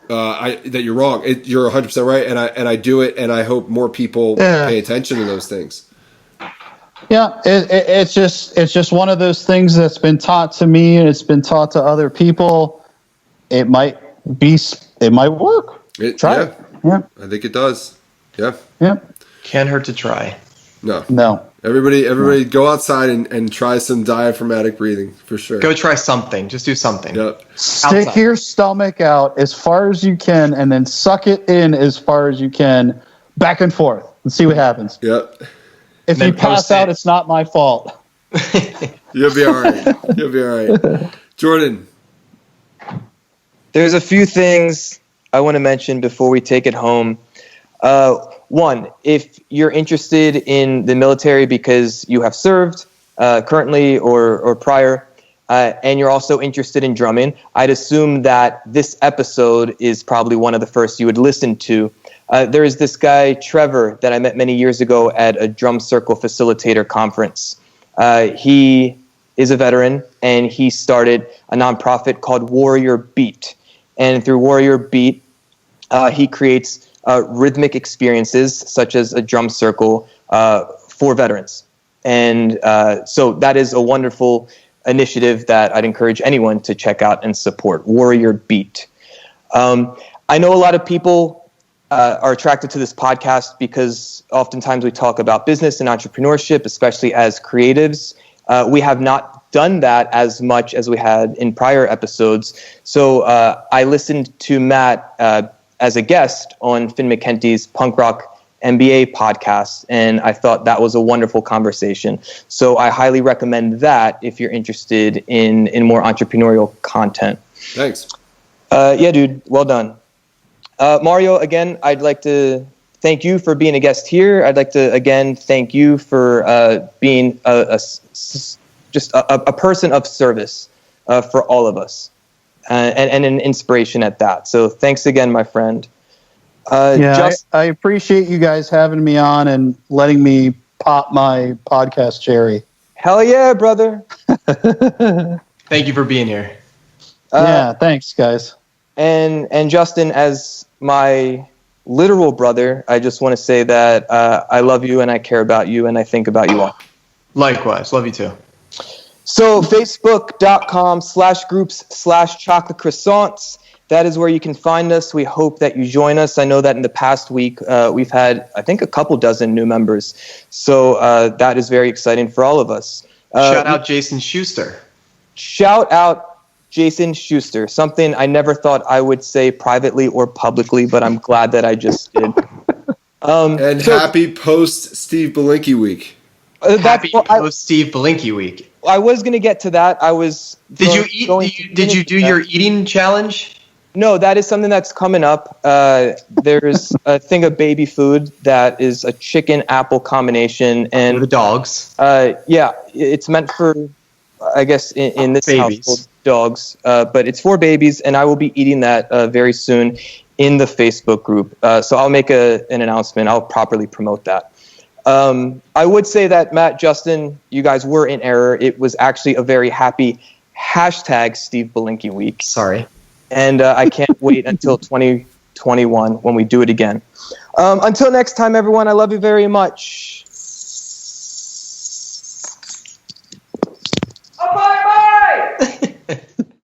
you're wrong. You're 100% right, and I do it, and I hope more people pay attention to those things. Yeah, it's just one of those things that's been taught to me, and it's been taught to other people. It might work. Try it. Yeah, I think it does. Yeah. Can't hurt to try. No. Everybody go outside and try some diaphragmatic breathing for sure. Go try something. Just do something. Yep. Stick Outside. your stomach out as far as you can and then suck it in as far as you can, back and forth, and see what happens. Yep. If you pass out, it's not my fault. You'll be all right. Jordan. There's a few things I want to mention before we take it home. One, if you're interested in the military because you have served currently or prior, and you're also interested in drumming, I'd assume that this episode is probably one of the first you would listen to. There is this guy, Trevor, that I met many years ago at a drum circle facilitator conference. He is a veteran, and he started a nonprofit called Warrior Beat. And through Warrior Beat, he creates rhythmic experiences such as a drum circle for veterans. And so that is a wonderful initiative that I'd encourage anyone to check out and support, Warrior Beat. I know a lot of people are attracted to this podcast because oftentimes we talk about business and entrepreneurship, especially as creatives. We have not done that as much as we had in prior episodes. So I listened to Matt as a guest on Finn McKenty's Punk Rock MBA podcast, and I thought that was a wonderful conversation. So I highly recommend that if you're interested in more entrepreneurial content. Thanks. Yeah, dude, well done. Mario, again, I'd like to thank you for being a guest here. I'd like to, again, thank you for being just a person of service for all of us. And an inspiration at that. So thanks again, my friend. I appreciate you guys having me on and letting me pop my podcast cherry. Hell yeah, brother. Thank you for being here. Yeah, thanks, guys. And Justin, as my literal brother, I just want to say that I love you and I care about you and I think about you all. Likewise. Love you too. So facebook.com/groups/chocolate croissants. That is where you can find us. We hope that you join us. I know that in the past week, we've had, I think, a couple dozen new members. So that is very exciting for all of us. Shout out Jason Schuster. Shout out Jason Schuster. Something I never thought I would say privately or publicly, but I'm glad that I just did. And happy post Steve Belinkie week. Happy post Steve Belinkie week. I was going to get to that. Did you do your eating challenge? No, that is something that's coming up. There's a thing of baby food that is a chicken apple combination, and for the dogs. Yeah, it's meant for, I guess, in this babies. household, dogs. But it's for babies, and I will be eating that very soon in the Facebook group. So I'll make an announcement. I'll properly promote that. I would say that Matt, Justin, you guys were in error. It was actually a very happy #Steve Belinkie week. Sorry. And I can't wait until 2021 when we do it again. Until next time, everyone, I love you very much.